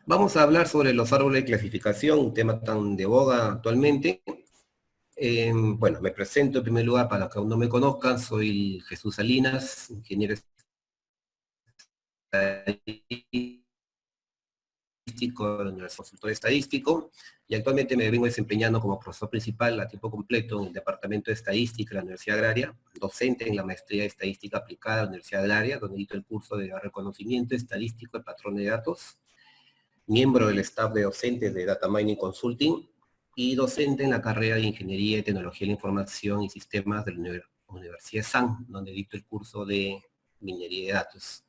Vamos a hablar sobre los árboles de clasificación, un tema tan de boga actualmente. Bueno, me presento en primer lugar para los que aún no me conozcan, soy Jesús Salinas, ingeniero estadístico de la Universidad, consultor estadístico, y actualmente me vengo desempeñando como profesor principal a tiempo completo en el Departamento de Estadística de la Universidad Agraria, docente en la Maestría de Estadística Aplicada de la Universidad Agraria, donde dicto el curso de reconocimiento estadístico de patrones de datos, miembro del staff de docentes de Data Mining Consulting y docente en la carrera de Ingeniería y Tecnología de la Información y Sistemas de la Universidad SAN, donde dicto el curso de Minería de Datos.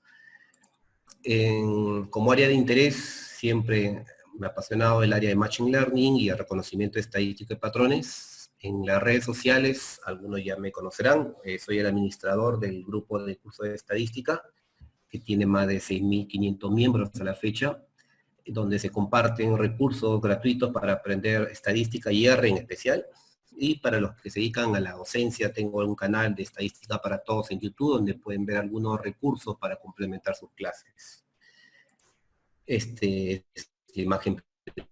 Como área de interés, siempre me ha apasionado el área de Machine Learning y el reconocimiento estadístico de patrones. En las redes sociales, algunos ya me conocerán, soy el administrador del grupo de curso de estadística, que tiene más de 6.500 miembros a la fecha, donde se comparten recursos gratuitos para aprender estadística y R en especial. Y para los que se dedican a la docencia, tengo un canal de estadística para todos en YouTube, donde pueden ver algunos recursos para complementar sus clases. Este es la imagen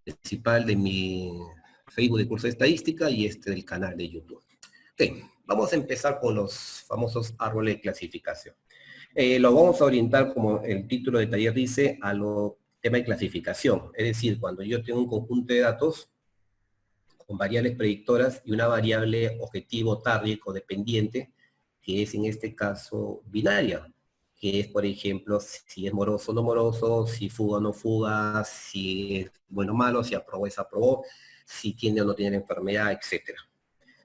principal de mi Facebook de curso de estadística y del canal de YouTube. Ok, vamos a empezar con los famosos árboles de clasificación. Lo vamos a orientar, como el título del taller dice, a lo tema de clasificación. Es decir, cuando yo tengo un conjunto de datos con variables predictoras y una variable objetivo target o dependiente, que es en este caso binaria, que es, por ejemplo, si es moroso o no moroso, si fuga o no fuga, si es bueno o malo, si aprobó o desaprobó, si tiene o no tiene la enfermedad, etc.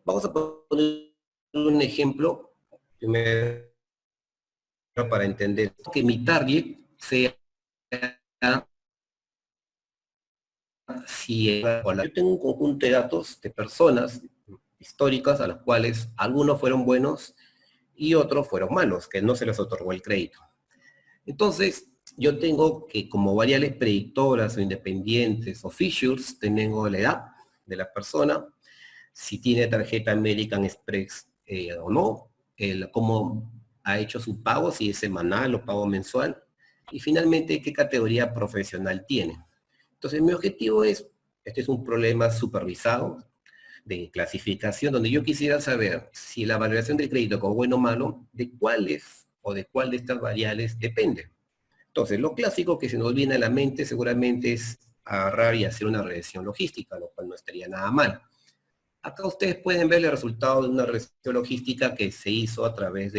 Vamos a poner un ejemplo, primero para entender que mi target sea si yo tengo un conjunto de datos de personas históricas a las cuales algunos fueron buenos y otros fueron malos, que no se les otorgó el crédito. Entonces, yo tengo que como variables predictoras o independientes o features, tengo la edad de la persona, si tiene tarjeta American Express o no, cómo ha hecho su pago, si es semanal o pago mensual, y finalmente qué categoría profesional tiene. Entonces mi objetivo es, este es un problema supervisado de clasificación, donde yo quisiera saber si la valoración del crédito como bueno o malo, de cuáles o de cuál de estas variables depende. Entonces, lo clásico que se nos viene a la mente seguramente es agarrar y hacer una regresión logística, lo cual no estaría nada mal. Acá ustedes pueden ver el resultado de una regresión logística que se hizo a través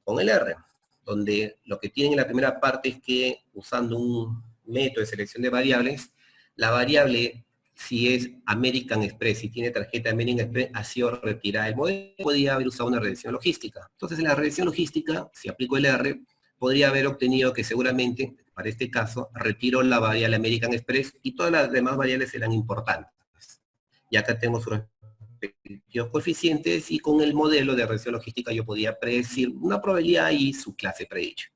con el R, donde lo que tienen en la primera parte es que usando un método de selección de variables, la variable, si es American Express, si tiene tarjeta American Express, ha sido retirada del modelo, podría haber usado una regresión logística. Entonces en la regresión logística, si aplico el R, podría haber obtenido que seguramente, para este caso, retiro la variable American Express y todas las demás variables serán importantes. Y acá tengo sus respectivos coeficientes y con el modelo de regresión logística yo podía predecir una probabilidad y su clase predicha.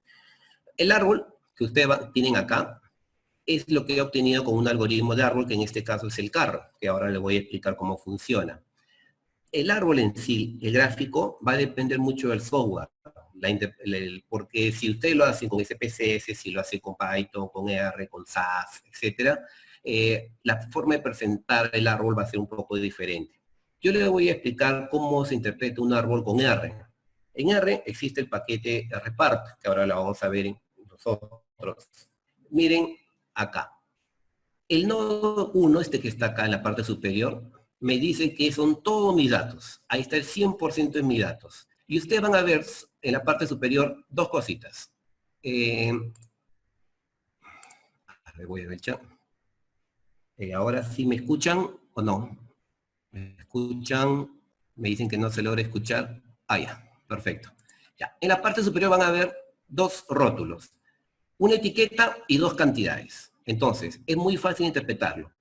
El árbol que ustedes tienen acá es lo que he obtenido con un algoritmo de árbol, que en este caso es el CAR, que ahora les voy a explicar cómo funciona. El árbol en sí, el gráfico, va a depender mucho del software, porque si ustedes lo hacen con SPSS, si lo hacen con Python, con R, con SAS, etc., la forma de presentar el árbol va a ser un poco diferente. Yo les voy a explicar cómo se interpreta un árbol con R. En R existe el paquete RPart, que ahora lo vamos a ver nosotros. Miren acá. El nodo 1, este que está acá en la parte superior, me dice que son todos mis datos. Ahí está el 100% de mis datos. Y ustedes van a ver en la parte superior dos cositas. A ver, voy a ver el chat. Ahora sí me escuchan o no. ¿Me escuchan? Me dicen que no se logra escuchar. Ah, ya, perfecto. Ya. En la parte superior van a ver dos rótulos. Una etiqueta y dos cantidades. Entonces, es muy fácil interpretarlo.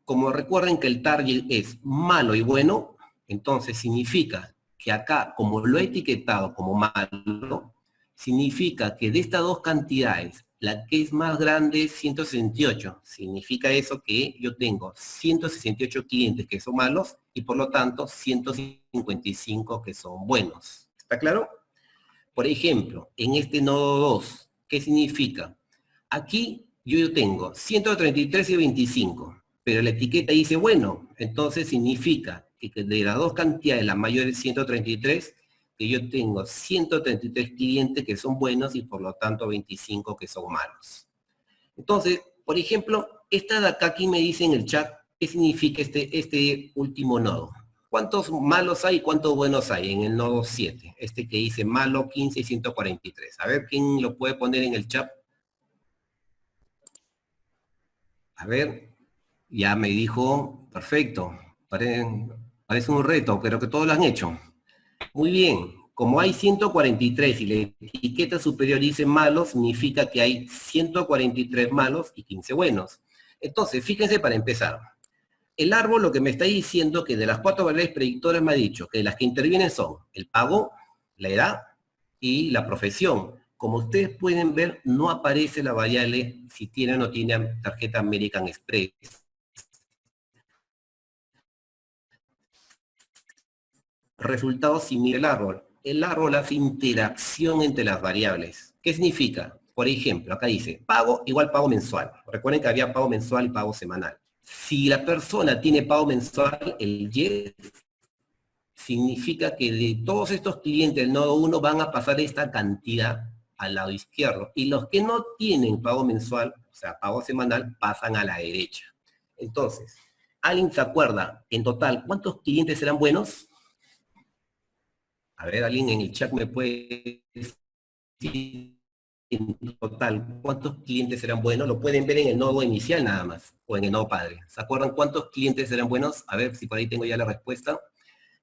Como recuerden que el target es malo y bueno, entonces significa que acá, como lo he etiquetado como malo, significa que de estas dos cantidades, la que es más grande es 168. Significa eso que yo tengo 168 clientes que son malos y por lo tanto 155 que son buenos. ¿Está claro? Por ejemplo, en este nodo 2, ¿qué significa? Aquí yo tengo 133 y 25, pero la etiqueta dice bueno, entonces significa que de las dos cantidades, la mayor es 133, que yo tengo 133 clientes que son buenos y por lo tanto 25 que son malos. Entonces, por ejemplo, esta de acá aquí me dice en el chat qué significa este último nodo. ¿Cuántos malos hay y cuántos buenos hay en el nodo 7? Este que dice malo 15 y 143. A ver, ¿quién lo puede poner en el chat? A ver, ya me dijo, perfecto. Parece un reto, pero que todos lo han hecho. Muy bien, como hay 143 y la etiqueta superior dice malos, significa que hay 143 malos y 15 buenos. Entonces, fíjense para empezar. El árbol lo que me está diciendo que de las 4 variables predictoras me ha dicho que las que intervienen son el pago, la edad y la profesión. Como ustedes pueden ver, no aparece la variable si tiene o no tiene tarjeta American Express. Resultado similar al árbol. El árbol hace interacción entre las variables. ¿Qué significa? Por ejemplo, acá dice, pago igual pago mensual. Recuerden que había pago mensual y pago semanal. Si la persona tiene pago mensual, el yes significa que de todos estos clientes del nodo 1 van a pasar esta cantidad al lado izquierdo. Y los que no tienen pago mensual, o sea, pago semanal, pasan a la derecha. Entonces, ¿alguien se acuerda en total cuántos clientes serán buenos? A ver, alguien en el chat me puede decir en total cuántos clientes serán buenos. Lo pueden ver en el nodo inicial nada más, o en el nodo padre. ¿Se acuerdan cuántos clientes serán buenos? A ver si por ahí tengo ya la respuesta.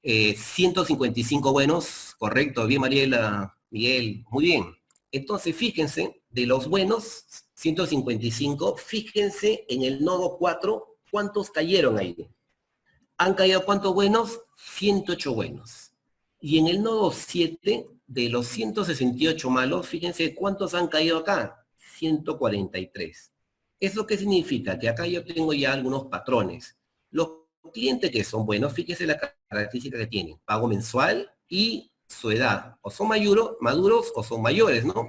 155 buenos, correcto, bien Mariela, Miguel, muy bien. Entonces, fíjense, de los buenos, 155, fíjense en el nodo 4, ¿cuántos cayeron ahí? ¿Han caído cuántos buenos? 108 buenos. Y en el nodo 7, de los 168 malos, fíjense cuántos han caído acá, 143. ¿Eso qué significa? Que acá yo tengo ya algunos patrones. Los clientes que son buenos, fíjense la característica que tienen, pago mensual y su edad, o son maduros o son mayores, ¿no?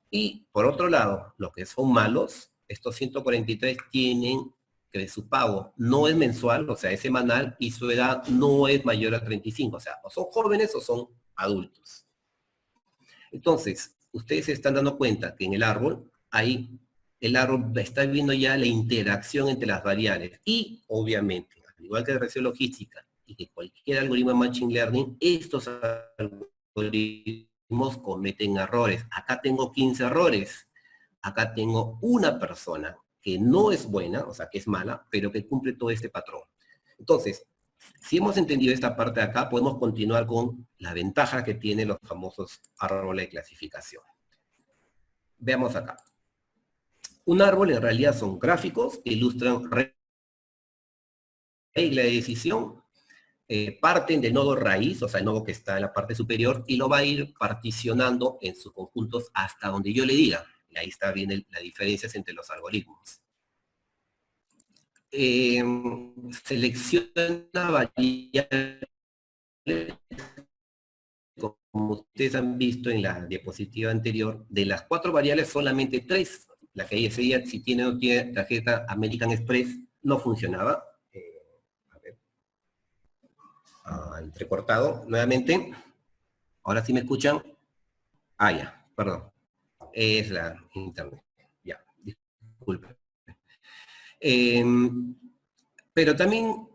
Y por otro lado, los que son malos, estos 143 tienen que su pago no es mensual, o sea, es semanal, y su edad no es mayor a 35, o sea, o son jóvenes o son adultos. Entonces, ustedes se están dando cuenta que en el árbol el árbol está viendo ya la interacción entre las variables y, obviamente, al igual que la regresión logística y que cualquier algoritmo de Machine Learning, estos algoritmos cometen errores. Acá tengo 15 errores. Acá tengo una persona que no es buena, o sea, que es mala, pero que cumple todo este patrón. Entonces, si hemos entendido esta parte de acá, podemos continuar con la ventaja que tienen los famosos árboles de clasificación. Veamos acá. Un árbol en realidad son gráficos que ilustran regla de decisión, parten del nodo raíz, o sea, el nodo que está en la parte superior, y lo va a ir particionando en sus conjuntos hasta donde yo le diga. Y ahí está bien las diferencias entre los algoritmos. Selecciona variables, como ustedes han visto en la diapositiva anterior, de las 4 variables solamente 3, la que decía si tiene o no tiene tarjeta American Express, no funcionaba. A ver, entrecortado nuevamente. Ahora sí me escuchan. Ya, perdón. Es la internet. Ya, disculpe. Pero también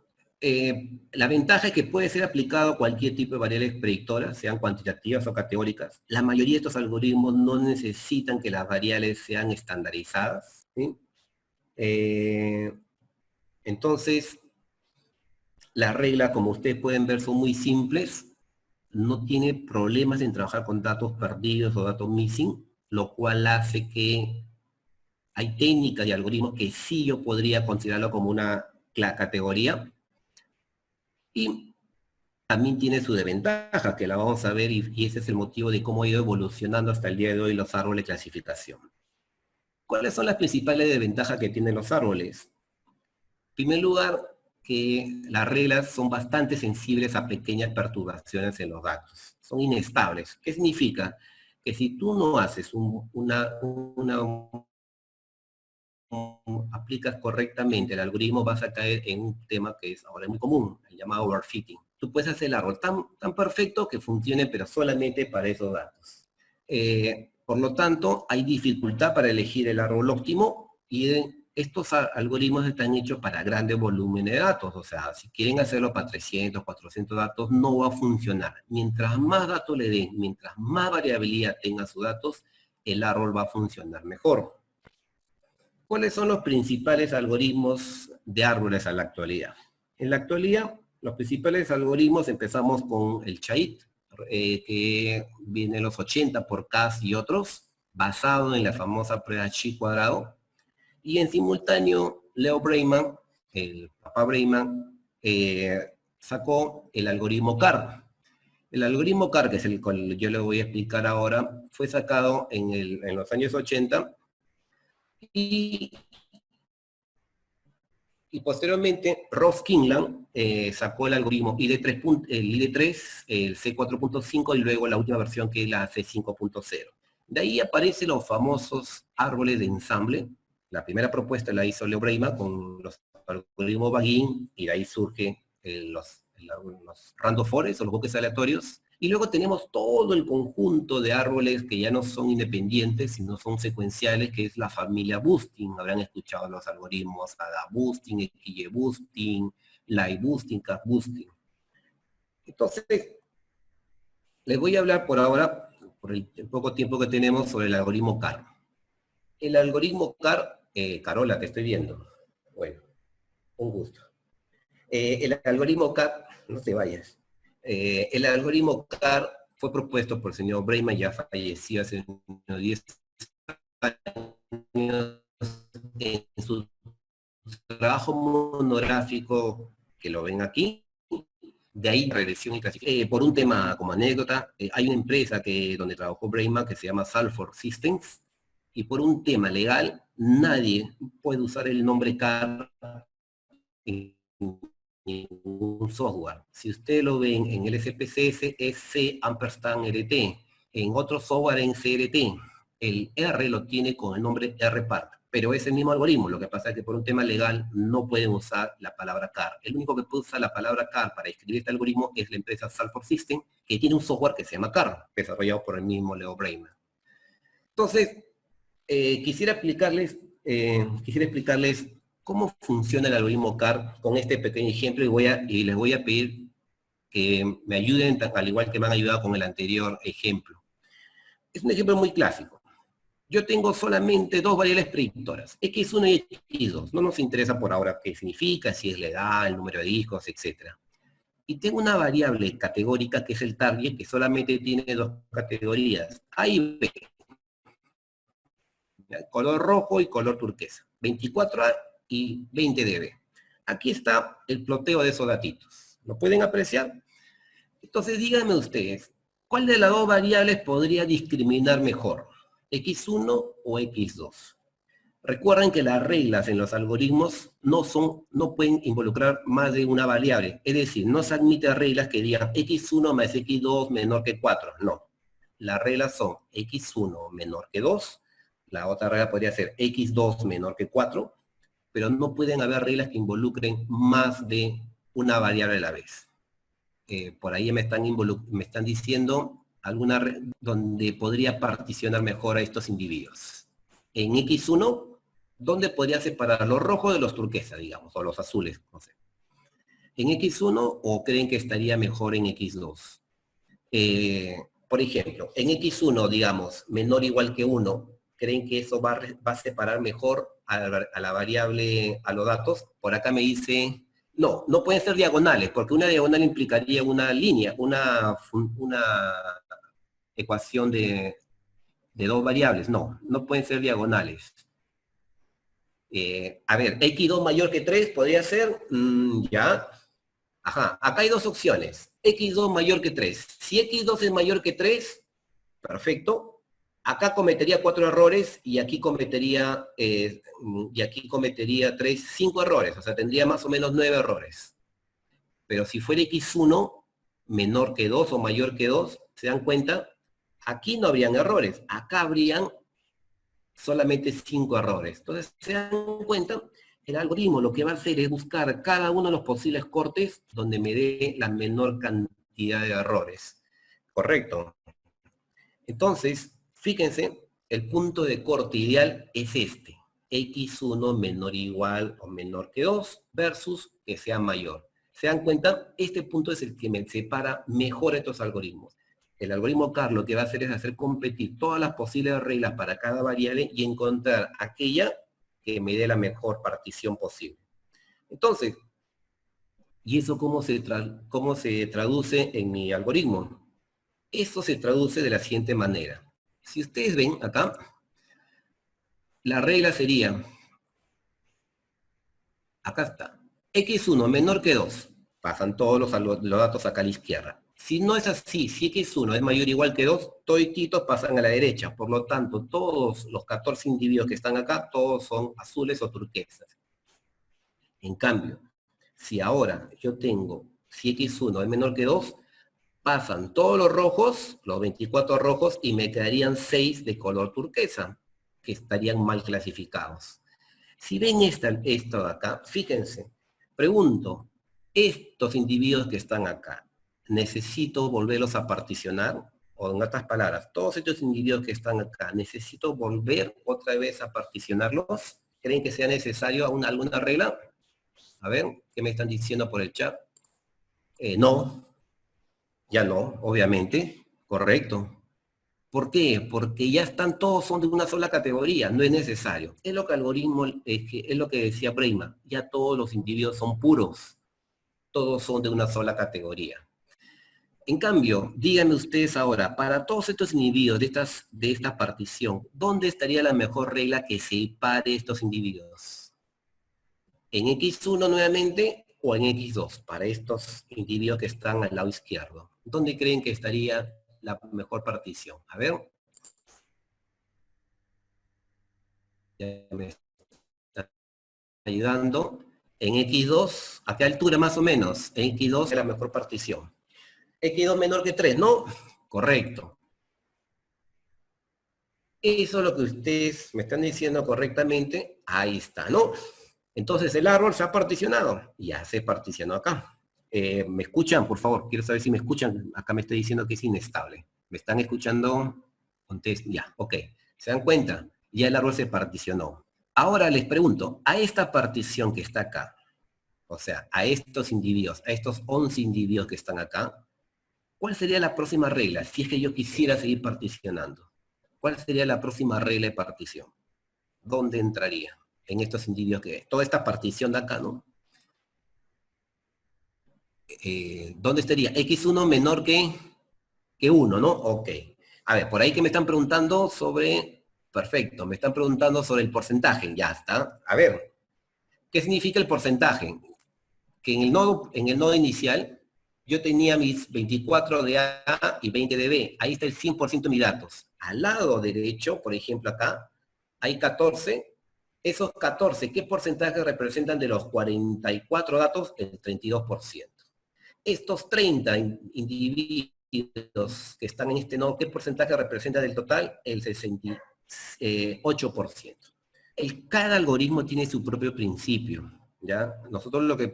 la ventaja es que puede ser aplicado a cualquier tipo de variables predictoras, sean cuantitativas o categóricas. La mayoría de estos algoritmos no necesitan que las variables sean estandarizadas, ¿sí? Entonces, las reglas, como ustedes pueden ver, son muy simples. No tiene problemas en trabajar con datos perdidos o datos missing, lo cual hace que hay técnicas y algoritmos que sí yo podría considerarlo como una categoría. Y también tiene su desventaja, que la vamos a ver, y ese es el motivo de cómo ha ido evolucionando hasta el día de hoy los árboles de clasificación. ¿Cuáles son las principales desventajas que tienen los árboles? En primer lugar, que las reglas son bastante sensibles a pequeñas perturbaciones en los datos. Son inestables. ¿Qué significa? Que si tú no haces una aplicas correctamente el algoritmo, vas a caer en un tema que es ahora muy común, el llamado overfitting. Tú puedes hacer el árbol tan perfecto que funcione, pero solamente para esos datos. Por lo tanto, hay dificultad para elegir el árbol óptimo y estos algoritmos están hechos para grandes volúmenes de datos. O sea, si quieren hacerlo para 300, 400 datos, no va a funcionar. Mientras más datos le den, mientras más variabilidad tenga sus datos, el árbol va a funcionar mejor. ¿Cuáles son los principales algoritmos de árboles a la actualidad? En la actualidad, los principales algoritmos empezamos con el Chait, que viene en los 80 por Cas y otros, basado en la famosa prueba Chi cuadrado. Y en simultáneo, Leo Breiman, el papá Breiman, sacó el algoritmo CAR. El algoritmo CAR, que es el que yo le voy a explicar ahora, fue sacado en los años 80 y posteriormente Ross Kingland sacó el algoritmo ID3, el C4.5 y luego la última versión que es la C5.0. De ahí aparecen los famosos árboles de ensamble. La primera propuesta la hizo Leo Breiman con los algoritmos Baguin y de ahí surge los random forest o los bosques aleatorios. Y luego tenemos todo el conjunto de árboles que ya no son independientes, sino son secuenciales, que es la familia Boosting. Habrán escuchado los algoritmos ADA Boosting, XY Boosting, Light Boosting, Cat Boosting. Entonces, les voy a hablar por ahora, por el poco tiempo que tenemos, sobre el algoritmo CAR. El algoritmo CAR, Carola, te estoy viendo. Bueno, un gusto. El algoritmo CAR, no te vayas. El algoritmo CAR fue propuesto por el señor Breiman, ya falleció hace unos 10 años, en su trabajo monográfico, que lo ven aquí. De ahí regresión y clasificación. Por un tema como anécdota, hay una empresa donde trabajó Breiman que se llama Salford Systems, y por un tema legal, nadie puede usar el nombre CAR en ningún software. Si usted lo ven en el SPSS, es C_RT. En otro software en CRT, el R lo tiene con el nombre RPark, pero es el mismo algoritmo. Lo que pasa es que por un tema legal no pueden usar la palabra CAR. El único que puede usar la palabra CAR para escribir este algoritmo es la empresa Salford System, que tiene un software que se llama CAR, desarrollado por el mismo Leo Breiman. Entonces, quisiera explicarles cómo funciona el algoritmo CAR con este pequeño ejemplo y les voy a pedir que me ayuden, al igual que me han ayudado con el anterior ejemplo. Es un ejemplo muy clásico. Yo tengo solamente dos variables predictoras, X1 y X2. No nos interesa por ahora qué significa, si es la edad, el número de discos, etc. Y tengo una variable categórica que es el target, que solamente tiene dos categorías, A y B. Color rojo y color turquesa. 24A y 20dB. Aquí está el ploteo de esos datitos. ¿Lo pueden apreciar? Entonces díganme ustedes, ¿cuál de las dos variables podría discriminar mejor? ¿X1 o X2? Recuerden que las reglas en los algoritmos no pueden involucrar más de una variable. Es decir, no se admiten reglas que digan X1 más X2 menor que 4. No. Las reglas son X1 menor que 2. La otra regla podría ser X2 menor que 4, pero no pueden haber reglas que involucren más de una variable a la vez. Por ahí me están diciendo alguna donde podría particionar mejor a estos individuos. En X1, ¿dónde podría separar los rojos de los turquesas, digamos, o los azules? No sé. ¿En X1 o creen que estaría mejor en X2? Por ejemplo, en X1, digamos, menor o igual que 1, ¿creen que eso va a separar mejor a la variable, a los datos? Por acá me dice, no pueden ser diagonales, porque una diagonal implicaría una línea, una ecuación de dos variables. No pueden ser diagonales. A ver, X2 mayor que 3 podría ser, ya. Ajá, acá hay dos opciones. X2 mayor que 3. Si X2 es mayor que 3, perfecto. Acá cometería 4 errores y aquí cometería 5 errores. O sea, tendría más o menos 9 errores. Pero si fuera X1 menor que 2 o mayor que 2, ¿se dan cuenta? Aquí no habrían errores. Acá habrían solamente 5 errores. Entonces, se dan cuenta, el algoritmo lo que va a hacer es buscar cada uno de los posibles cortes donde me dé la menor cantidad de errores. Correcto. Entonces, fíjense, el punto de corte ideal es este. X1 menor o igual o menor que 2 versus que sea mayor. ¿Se dan cuenta? Este punto es el que me separa mejor estos algoritmos. El algoritmo CAR lo que va a hacer es hacer competir todas las posibles reglas para cada variable y encontrar aquella que me dé la mejor partición posible. Entonces, ¿y eso cómo se traduce en mi algoritmo? Eso se traduce de la siguiente manera. Si ustedes ven acá, la regla sería, acá está, x1 menor que 2, pasan todos los datos acá a la izquierda. Si no es así, si x1 es mayor o igual que 2, toditos pasan a la derecha. Por lo tanto, todos los 14 individuos que están acá, todos son azules o turquesas. En cambio, si ahora yo tengo, si x1 es menor que 2, pasan todos los rojos, los 24 rojos, y me quedarían 6 de color turquesa, que estarían mal clasificados. Si ven esto de acá, fíjense, pregunto, estos individuos que están acá, ¿necesito volverlos a particionar? O en otras palabras, todos estos individuos que están acá, ¿necesito volver otra vez a particionarlos? ¿Creen que sea necesario alguna regla? A ver, ¿qué me están diciendo por el chat? No, ya no, obviamente, correcto. ¿Por qué? Porque ya están todos, son de una sola categoría, no es necesario. Es lo que algoritmo, es lo que decía Breiman, ya todos los individuos son puros, todos son de una sola categoría. En cambio, díganme ustedes ahora, para todos estos individuos de esta partición, ¿dónde estaría la mejor regla que separe estos individuos? ¿En X1 nuevamente o en X2? Para estos individuos que están al lado izquierdo. ¿Dónde creen que estaría la mejor partición? A ver. Ya me está ayudando. En X2, ¿a qué altura más o menos? En X2 es la mejor partición. X2 menor que 3, ¿no? Correcto. Eso es lo que ustedes me están diciendo correctamente. Ahí está, ¿no? Entonces el árbol se ha particionado. Ya se particionó acá. ¿Me escuchan, por favor? Quiero saber si me escuchan. Acá me está diciendo que es inestable. ¿Me están escuchando? Ya, ok. ¿Se dan cuenta? Ya el árbol se particionó. Ahora les pregunto, a esta partición que está acá, o sea, a estos individuos, a estos 11 individuos que están acá, ¿cuál sería la próxima regla si es que yo quisiera seguir particionando? ¿Cuál sería la próxima regla de partición? ¿Dónde entraría? En estos individuos que... Toda esta partición de acá, ¿no? ¿Dónde estaría? X1 menor que 1, ¿no? Ok. A ver, por ahí que me están preguntando sobre... Perfecto, me están preguntando sobre el porcentaje. Ya está. A ver, ¿qué significa el porcentaje? Que en el nodo inicial yo tenía mis 24 de A y 20 de B. Ahí está el 100% de mis datos. Al lado derecho, por ejemplo acá, hay 14. Esos 14, ¿qué porcentaje representan de los 44 datos? El 32%. Estos 30 individuos que están en este nodo, ¿qué porcentaje representa del total? El 68%. Cada algoritmo tiene su propio principio, ¿ya? Nosotros lo que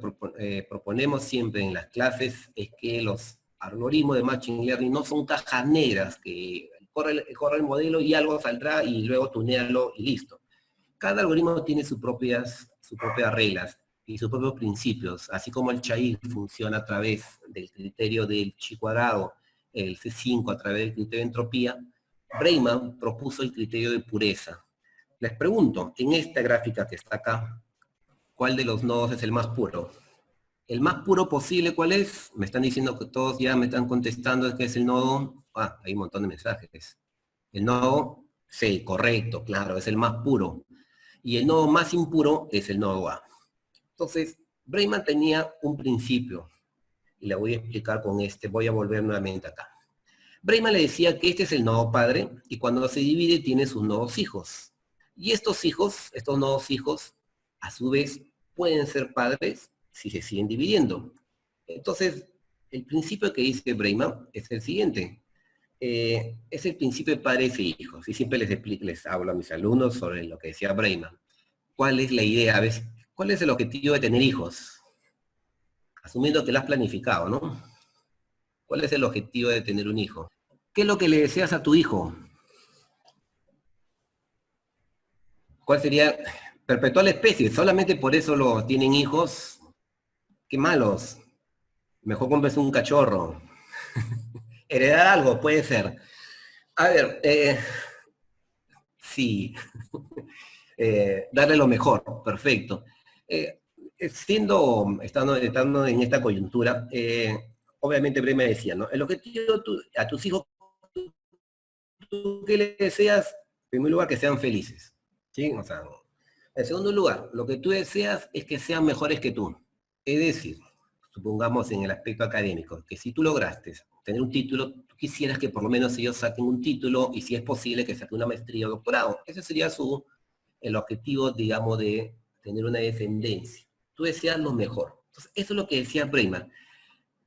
proponemos siempre en las clases es que los algoritmos de Machine Learning no son cajas negras, que corre el modelo y algo saldrá y luego tunearlo y listo. Cada algoritmo tiene sus propias reglas y sus propios principios, así como el Chai funciona a través del criterio del chi cuadrado, el C5 a través del criterio de entropía, Breiman propuso el criterio de pureza. Les pregunto, en esta gráfica que está acá, ¿cuál de los nodos es el más puro? ¿El más puro posible cuál es? Me están diciendo que todos ya me están contestando que es el nodo... Ah, hay un montón de mensajes. El nodo C, correcto, claro, es el más puro. Y el nodo más impuro es el nodo A. Entonces, Breiman tenía un principio, y le voy a explicar con este, voy a volver nuevamente acá. Breiman le decía que este es el nodo padre, y cuando se divide tiene sus nodos hijos. Y estos nodos hijos, a su vez, pueden ser padres si se siguen dividiendo. Entonces, el principio que dice Breiman es el siguiente. es el principio de padres e hijos. Y siempre les hablo a mis alumnos sobre lo que decía Breiman. ¿Cuál es la idea? A veces, ¿cuál es el objetivo de tener hijos? Asumiendo que lo has planificado, ¿no? ¿Cuál es el objetivo de tener un hijo? ¿Qué es lo que le deseas a tu hijo? ¿Cuál sería? Perpetuar la especie. Solamente por eso lo tienen hijos. ¡Qué malos! Mejor compres un cachorro. Heredar algo, puede ser. A ver, sí. Darle lo mejor, perfecto. Estando en esta coyuntura, obviamente Bremer decía, ¿no? El objetivo a tus hijos, tú que le deseas, en primer lugar, que sean felices, ¿sí? O sea, en segundo lugar, lo que tú deseas es que sean mejores que tú. Es decir, supongamos en el aspecto académico, que si tú lograste tener un título, tú quisieras que por lo menos ellos saquen un título y si es posible que saquen una maestría o doctorado. Ese sería el objetivo, digamos, de tener una descendencia. Tú deseas lo mejor. Entonces, eso es lo que decía Bremer,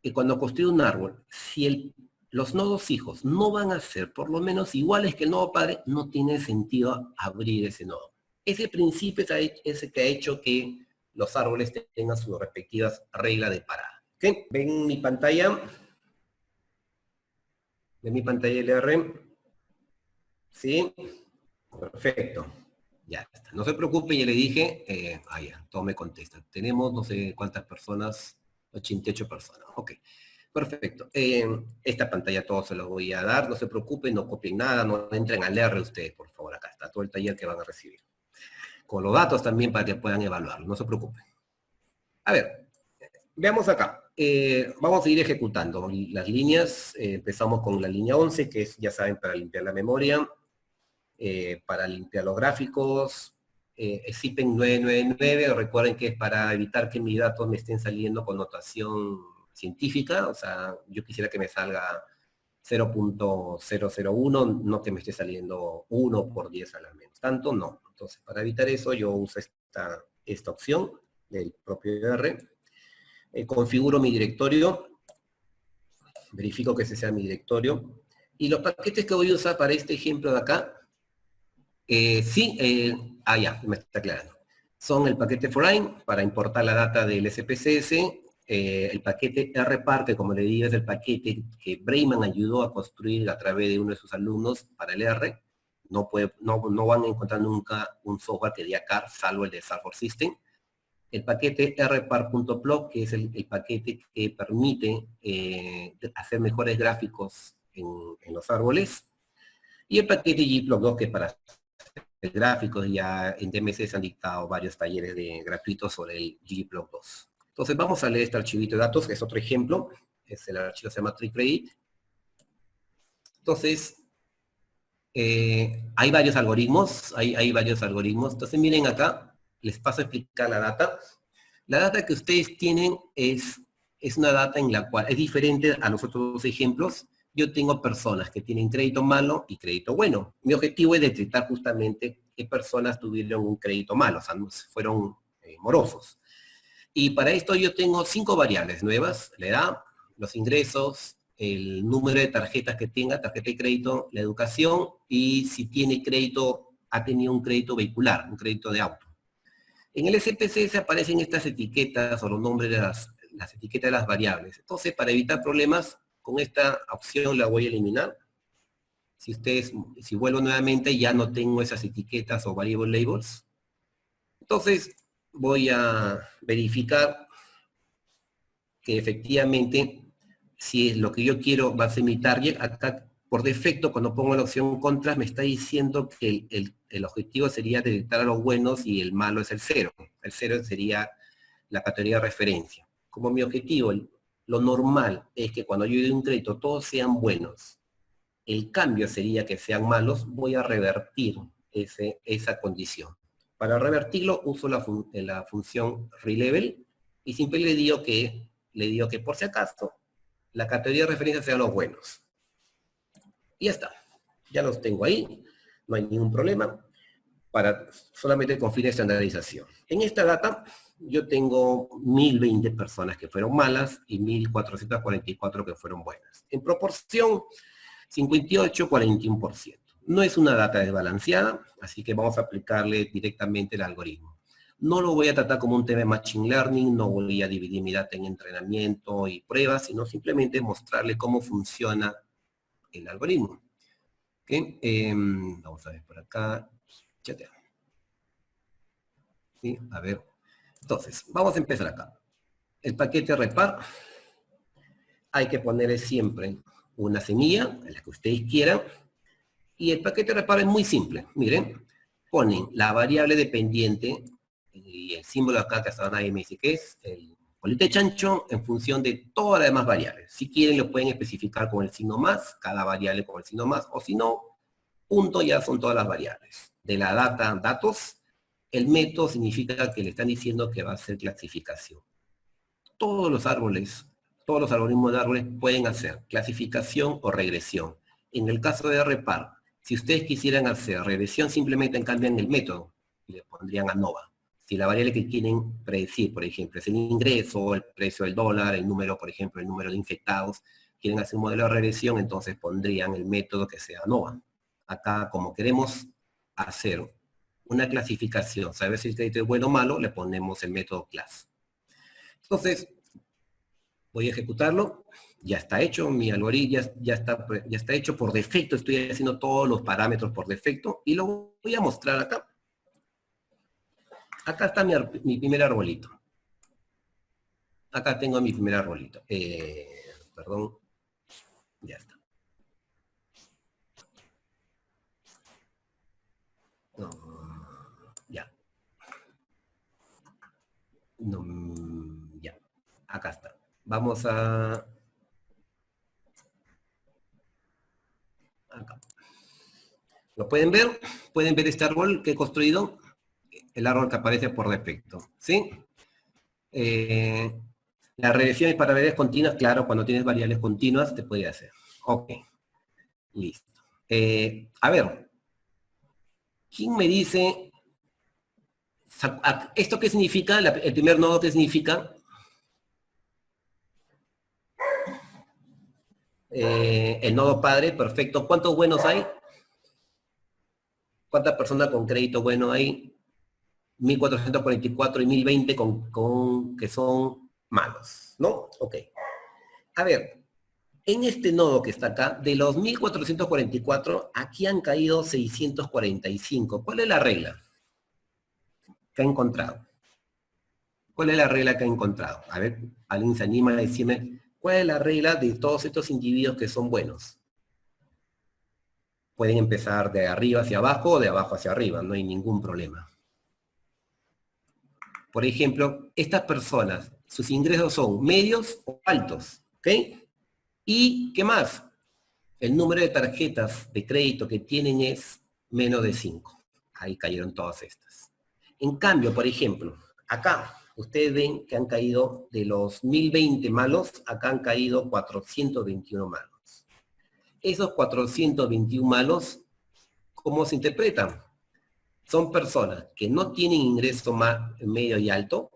que cuando construye un árbol, si los nuevos hijos no van a ser por lo menos iguales que el nuevo padre, no tiene sentido abrir ese nodo. Ese principio es el que ha hecho que los árboles tengan sus respectivas reglas de parada. ¿Okay? ¿Ven mi pantalla? ¿Ven mi pantalla LR? ¿Sí? Perfecto. Ya está. No se preocupe, ya le dije. Ya, todo me contesta. Tenemos no sé cuántas personas, 88 personas. Ok. Perfecto. Esta pantalla todos se los voy a dar. No se preocupen, no copien nada, no entren al R ustedes, por favor. Acá está todo el taller que van a recibir. Con los datos también para que puedan evaluarlo. No se preocupen. A ver, veamos acá. Vamos a ir ejecutando las líneas. Empezamos con la línea 11, que es, ya saben, para limpiar la memoria. Para limpiar los gráficos. SIPEN 999, recuerden que es para evitar que mis datos me estén saliendo con notación científica. O sea, yo quisiera que me salga 0.001, no que me esté saliendo 1 por 10 a la menos. Tanto no. Entonces, para evitar eso, yo uso esta opción del propio R. Configuro mi directorio, verifico que ese sea mi directorio, y los paquetes que voy a usar para este ejemplo de acá, ya, me está aclarando. Son el paquete foreign, para importar la data del SPSS, el paquete rpart, que como le digo es el paquete que Breiman ayudó a construir a través de uno de sus alumnos para el R. No van a encontrar nunca un software que diga CAR, salvo el de Salesforce System. El paquete rpart.plot, que es el paquete que permite hacer mejores gráficos en los árboles. Y el paquete gplot2, que es para hacer gráficos. Ya en DMC se han dictado varios talleres gratuitos sobre el ggplot2. Entonces vamos a leer este archivito de datos, que es otro ejemplo. El archivo se llama TreeCredit. Entonces, hay varios algoritmos, hay varios algoritmos. Entonces miren acá, les paso a explicar la data. La data que ustedes tienen es una data en la cual es diferente a los otros dos ejemplos. Yo tengo personas que tienen crédito malo y crédito bueno. Mi objetivo es detectar justamente qué personas tuvieron un crédito malo, o sea, fueron morosos. Y para esto yo tengo 5 variables nuevas: la edad, los ingresos, el número de tarjetas que tenga, tarjeta de crédito, la educación, y si tiene crédito, ha tenido un crédito vehicular, un crédito de auto. En el SPSS aparecen estas etiquetas o los nombres de las etiquetas de las variables. Entonces, para evitar problemas, con esta opción la voy a eliminar. Si vuelvo nuevamente, ya no tengo esas etiquetas o variable labels. Entonces, voy a verificar que efectivamente, si es lo que yo quiero, va a ser mi target. Acá, por defecto, cuando pongo la opción contras, me está diciendo que el objetivo sería detectar a los buenos y el malo es el 0. El 0 sería la categoría de referencia. Como mi objetivo, lo normal es que cuando yo doy un crédito todos sean buenos. El cambio sería que sean malos. Voy a revertir esa condición. Para revertirlo uso la función relevel y siempre le digo que por si acaso la categoría de referencia sean los buenos. Y ya está. Ya los tengo ahí. No hay ningún problema. Solamente con fines de estandarización. En esta data yo tengo 1020 personas que fueron malas y 1444 que fueron buenas. En proporción, 58, 41%. No es una data desbalanceada, así que vamos a aplicarle directamente el algoritmo. No lo voy a tratar como un tema de Machine Learning, no voy a dividir mi data en entrenamiento y pruebas, sino simplemente mostrarle cómo funciona el algoritmo. ¿Okay? Vamos a ver por acá. Chatea. ¿Sí? A ver. Entonces, vamos a empezar acá. El paquete repar, hay que ponerle siempre una semilla, la que ustedes quieran, y el paquete repar es muy simple. Miren, ponen la variable dependiente, y el símbolo acá que hasta nadie me dice que es, el colete de chancho, en función de todas las demás variables. Si quieren, lo pueden especificar con el signo más, cada variable con el signo más, o si no, punto ya son todas las variables. De la data, datos, el método significa que le están diciendo que va a hacer clasificación. Todos los árboles, todos los algoritmos de árboles pueden hacer clasificación o regresión. En el caso de repar, si ustedes quisieran hacer regresión, simplemente cambian el método y le pondrían ANOVA. Si la variable que quieren predecir, por ejemplo, es el ingreso, el precio del dólar, el número, por ejemplo, el número de infectados, quieren hacer un modelo de regresión, entonces pondrían el método que sea ANOVA. Acá, como queremos hacer una clasificación, saber si el crédito es bueno o malo, le ponemos el método class. Entonces, voy a ejecutarlo, ya está hecho, mi algoritmo ya está hecho por defecto, estoy haciendo todos los parámetros por defecto, y lo voy a mostrar acá. Acá está mi primer arbolito. Acá tengo mi primer arbolito. Perdón, ya está. No, ya. No, ya. Acá está. Vamos a... Acá. ¿Lo pueden ver? ¿Pueden ver este árbol que he construido? El árbol que aparece por defecto, ¿sí? Las regresiones para variables continuas, claro, cuando tienes variables continuas te puede hacer. Ok, listo. A ver, ¿quién me dice, esto qué significa? El primer nodo, ¿qué significa? El nodo padre, perfecto. ¿Cuántos buenos hay? ¿Cuántas personas con crédito bueno hay? 1444 y 1020 que son malos, ¿no? Ok. A ver, en este nodo que está acá, de los 1444, aquí han caído 645. ¿Cuál es la regla que ha encontrado? ¿Cuál es la regla que ha encontrado? A ver, alguien se anima a decirme, ¿cuál es la regla de todos estos individuos que son buenos? Pueden empezar de arriba hacia abajo o de abajo hacia arriba, no hay ningún problema. Por ejemplo, estas personas, sus ingresos son medios o altos, ¿ok? ¿Y qué más? El número de tarjetas de crédito que tienen es menos de 5. Ahí cayeron todas estas. En cambio, por ejemplo, acá, ustedes ven que han caído de los 1020 malos, acá han caído 421 malos. Esos 421 malos, ¿cómo se interpretan? Son personas que no tienen ingreso medio y alto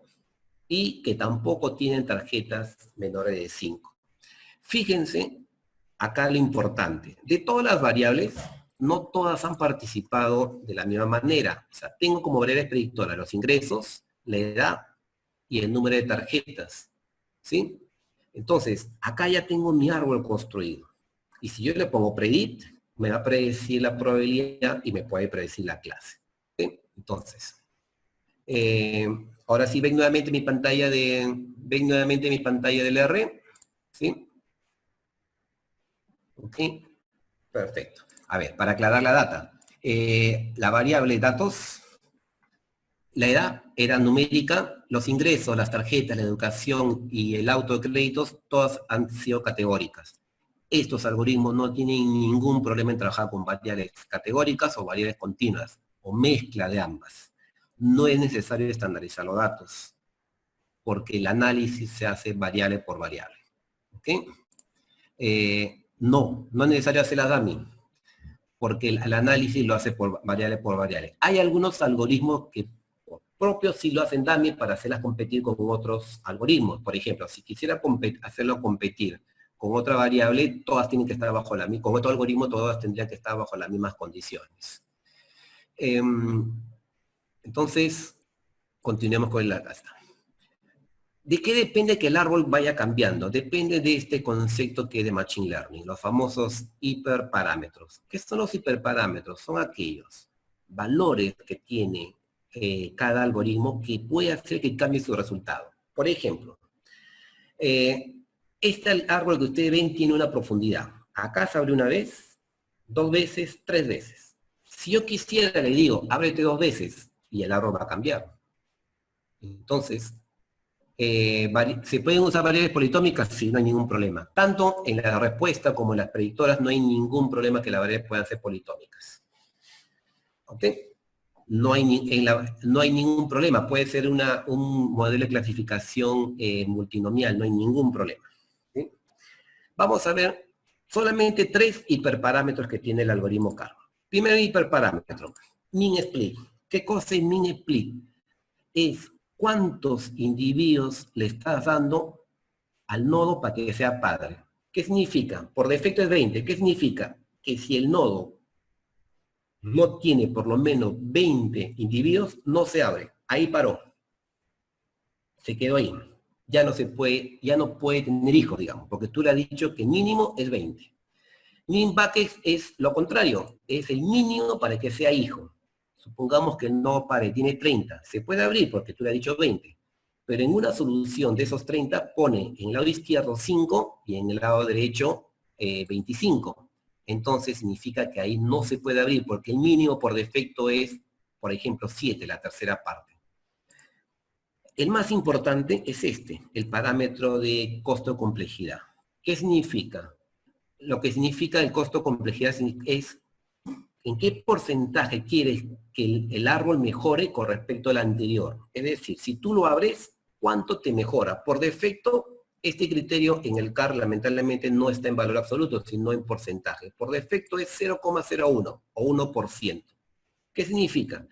y que tampoco tienen tarjetas menores de 5. Fíjense acá lo importante. De todas las variables, no todas han participado de la misma manera. O sea, tengo como variables predictoras los ingresos, la edad y el número de tarjetas. ¿Sí? Entonces, acá ya tengo mi árbol construido. Y si yo le pongo predict, me va a predecir la probabilidad y me puede predecir la clase. ¿Sí? Entonces, ahora sí ven nuevamente mi pantalla del R. ¿Sí? Ok, perfecto. A ver, para aclarar la data. La variable datos, la edad era numérica, los ingresos, las tarjetas, la educación y el auto de créditos, todas han sido categóricas. Estos algoritmos no tienen ningún problema en trabajar con variables categóricas o variables continuas, o mezcla de ambas. No es necesario estandarizar los datos, porque el análisis se hace variable por variable. ¿Ok? No es necesario hacer la dummy, porque el análisis lo hace por variable. Hay algunos algoritmos que propios sí lo hacen dummy para hacerlas competir con otros algoritmos. Por ejemplo, si quisiera hacerlo competir con otra variable, todas tienen que estar bajo la misma, con otro algoritmo todas tendrían que estar bajo las mismas condiciones. Entonces, continuemos con la casa. ¿De qué depende que el árbol vaya cambiando? Depende de este concepto que es de Machine Learning, los famosos hiperparámetros. ¿Qué son los hiperparámetros? Son aquellos valores que tiene cada algoritmo que puede hacer que cambie su resultado. Por ejemplo, este árbol que ustedes ven tiene una profundidad. Acá se abre una vez, 2 veces, 3 veces. Si yo quisiera, le digo, ábrete 2 veces, y el árbol va a cambiar. Entonces, ¿se pueden usar variables politómicas? Sí, no hay ningún problema. Tanto en la respuesta como en las predictoras no hay ningún problema que las variables puedan ser politómicas. ¿Ok? No hay ningún problema. Puede ser un modelo de clasificación multinomial, no hay ningún problema. ¿Sí? Vamos a ver solamente 3 hiperparámetros que tiene el algoritmo Karman. Primer hiperparámetro, min split. ¿Qué cosa es min split? Es cuántos individuos le estás dando al nodo para que sea padre. ¿Qué significa? Por defecto es 20. ¿Qué significa? Que si el nodo no tiene por lo menos 20 individuos, no se abre. Ahí paró. Se quedó ahí. Ya no puede tener hijos, digamos, porque tú le has dicho que mínimo es 20. Min bucket es lo contrario, es el mínimo para que sea hijo. Supongamos que no pare, tiene 30. Se puede abrir porque tú le has dicho 20. Pero en una solución de esos 30 pone en el lado izquierdo 5 y en el lado derecho 25. Entonces significa que ahí no se puede abrir porque el mínimo por defecto es, por ejemplo, 7, la tercera parte. El más importante es este, el parámetro de costo-complejidad. ¿Qué significa? Lo que significa el costo-complejidad es en qué porcentaje quieres que el árbol mejore con respecto al anterior. Es decir, si tú lo abres, ¿cuánto te mejora? Por defecto, este criterio en el CAR lamentablemente no está en valor absoluto, sino en porcentaje. Por defecto es 0,01 o 1%. ¿Qué significa?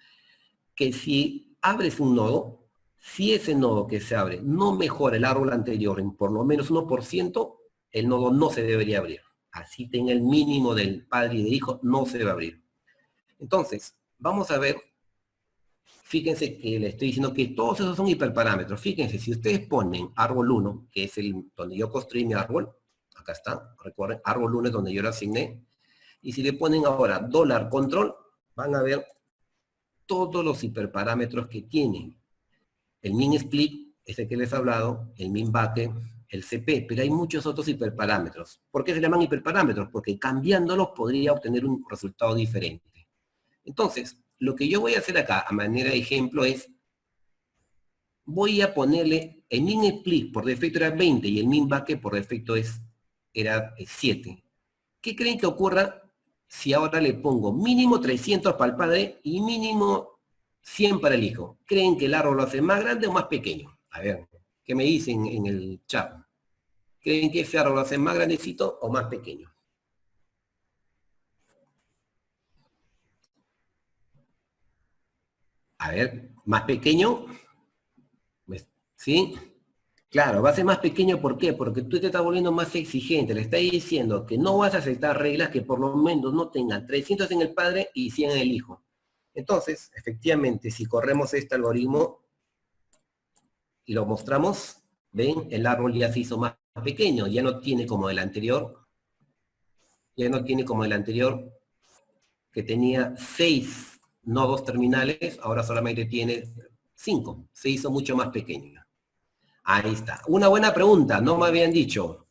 Que si abres un nodo, si ese nodo que se abre no mejora el árbol anterior en por lo menos 1%, el nodo no se debería abrir. Así tenga el mínimo del padre y del hijo, no se va a abrir. Entonces, vamos a ver, fíjense que le estoy diciendo que todos esos son hiperparámetros. Fíjense, si ustedes ponen árbol 1, que es donde yo construí mi árbol, acá está, recuerden, árbol 1 es donde yo lo asigné, y si le ponen ahora $control, van a ver todos los hiperparámetros que tienen. El min split, ese que les he hablado, el min bucket, el CP, pero hay muchos otros hiperparámetros. ¿Por qué se llaman hiperparámetros? Porque cambiándolos podría obtener un resultado diferente. Entonces, lo que yo voy a hacer acá, a manera de ejemplo, es, voy a ponerle, el min split por defecto era 20 y el min bucket por defecto era 7. ¿Qué creen que ocurra si ahora le pongo mínimo 300 para el padre y mínimo 100 para el hijo? ¿Creen que el árbol lo hace más grande o más pequeño? A ver, ¿qué me dicen en el chat? ¿Creen que ese árbol lo hace más grandecito o más pequeño? A ver, ¿más pequeño? ¿Sí? Claro, va a ser más pequeño, ¿por qué? Porque tú te estás volviendo más exigente, le estás diciendo que no vas a aceptar reglas que por lo menos no tengan 300 en el padre y 100 en el hijo. Entonces, efectivamente, si corremos este algoritmo y lo mostramos, ¿ven? El árbol ya se hizo más pequeño, ya no tiene como el anterior, que tenía 6 nodos terminales, ahora solamente tiene 5, se hizo mucho más pequeño. Ahí está. Una buena pregunta, no me habían dicho.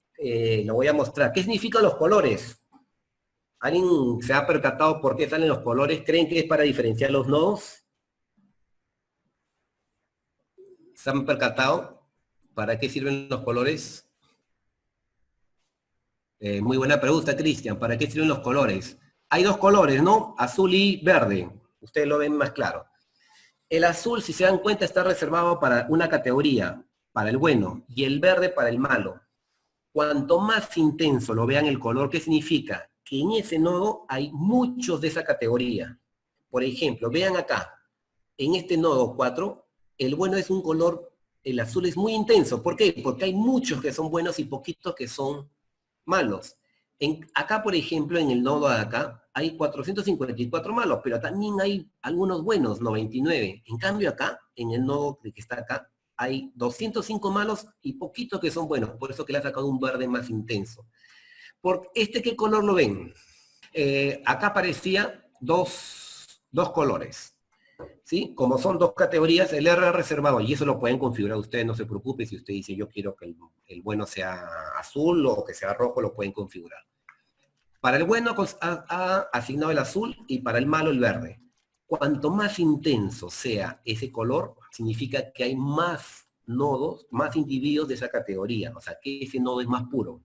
Lo voy a mostrar. ¿Qué significan los colores? ¿Alguien se ha percatado por qué salen los colores? ¿Creen que es para diferenciar los nodos? ¿Se han percatado? ¿Para qué sirven los colores? Muy buena pregunta, Cristian. ¿Para qué sirven los colores? Hay 2 colores, ¿no? Azul y verde. Ustedes lo ven más claro. El azul, si se dan cuenta, está reservado para una categoría, para el bueno, y el verde para el malo. Cuanto más intenso lo vean el color, ¿qué significa? Que en ese nodo hay muchos de esa categoría. Por ejemplo, vean acá, en este nodo 4, el bueno es un color, el azul es muy intenso. ¿Por qué? Porque hay muchos que son buenos y poquitos que son malos. Acá, por ejemplo, en el nodo de acá, hay 454 malos, pero también hay algunos buenos, 99. En cambio acá, en el nodo que está acá, hay 205 malos y poquitos que son buenos, por eso que le ha sacado un verde más intenso. ¿Por qué color lo ven? Acá aparecía dos colores, ¿sí? Como son dos categorías, el R reservado, y eso lo pueden configurar ustedes, no se preocupe, si usted dice yo quiero que el bueno sea azul o que sea rojo, lo pueden configurar. Para el bueno ha asignado el azul y para el malo el verde. Cuanto más intenso sea ese color, significa que hay más nodos, más individuos de esa categoría, o sea, que ese nodo es más puro.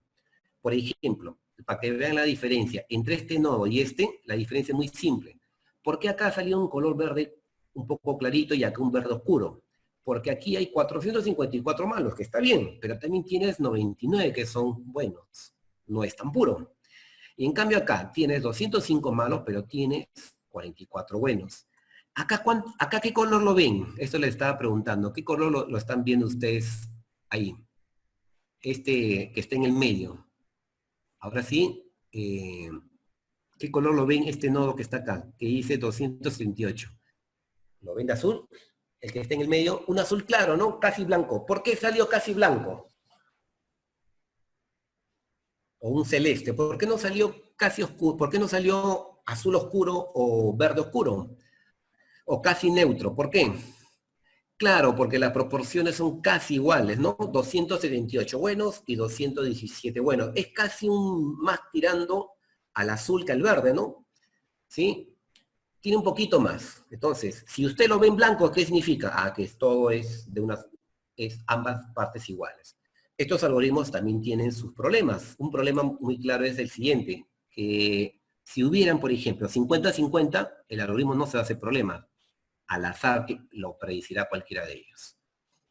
Por ejemplo, para que vean la diferencia entre este nodo y la diferencia es muy simple. ¿Por qué acá salió un color verde un poco clarito y acá un verde oscuro? Porque aquí hay 454 malos, que está bien, pero también tienes 99 que son buenos. No es tan puro. Y en cambio acá tienes 205 malos, pero tienes 44 buenos. Acá ¿qué color lo ven? Esto les estaba preguntando. ¿Qué color lo están viendo ustedes ahí? Que está en el medio. Ahora sí, ¿qué color lo ven este nodo que está acá? Que dice 238. ¿Lo ven de azul? El que está en el medio, un azul claro, ¿no? Casi blanco. ¿Por qué salió casi blanco? O un celeste. ¿Por qué no salió casi oscuro? ¿Por qué no salió azul oscuro o verde oscuro? O casi neutro. ¿Por qué? Claro, porque las proporciones son casi iguales, ¿no? 278 buenos y 217 buenos. Es casi más tirando al azul que al verde, ¿no? ¿Sí? Tiene un poquito más. Entonces, si usted lo ve en blanco, ¿qué significa? Ah, que todo es ambas partes iguales. Estos algoritmos también tienen sus problemas. Un problema muy claro es el siguiente, que si hubieran, por ejemplo, 50-50, el algoritmo no se hace problema. Al azar que lo predecirá cualquiera de ellos.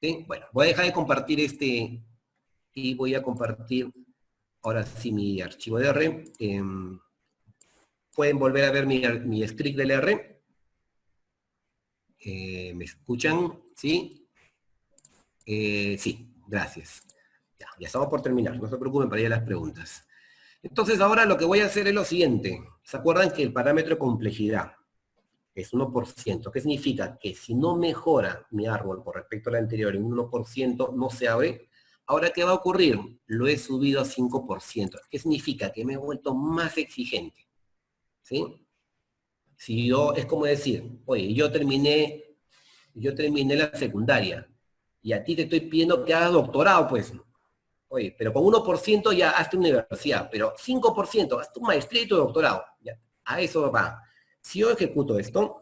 ¿Sí? Bueno, voy a dejar de compartir y voy a compartir ahora sí mi archivo de R. Pueden volver a ver mi script del R. ¿Me escuchan? ¿Sí? Sí, gracias. Ya estamos por terminar, no se preocupen para ir a las preguntas. Entonces ahora lo que voy a hacer es lo siguiente. ¿Se acuerdan que el parámetro de complejidad es 1%? ¿Qué significa? Que si no mejora mi árbol con respecto al anterior en 1%, no se abre. Ahora, ¿qué va a ocurrir? Lo he subido a 5%. ¿Qué significa? Que me he vuelto más exigente. ¿Sí? Si es como decir, oye, yo terminé la secundaria y a ti te estoy pidiendo que hagas doctorado, pues. Oye, pero con 1% ya hazte universidad, pero 5% haz tu maestría y tu doctorado. Ya, a eso va. Si yo ejecuto esto,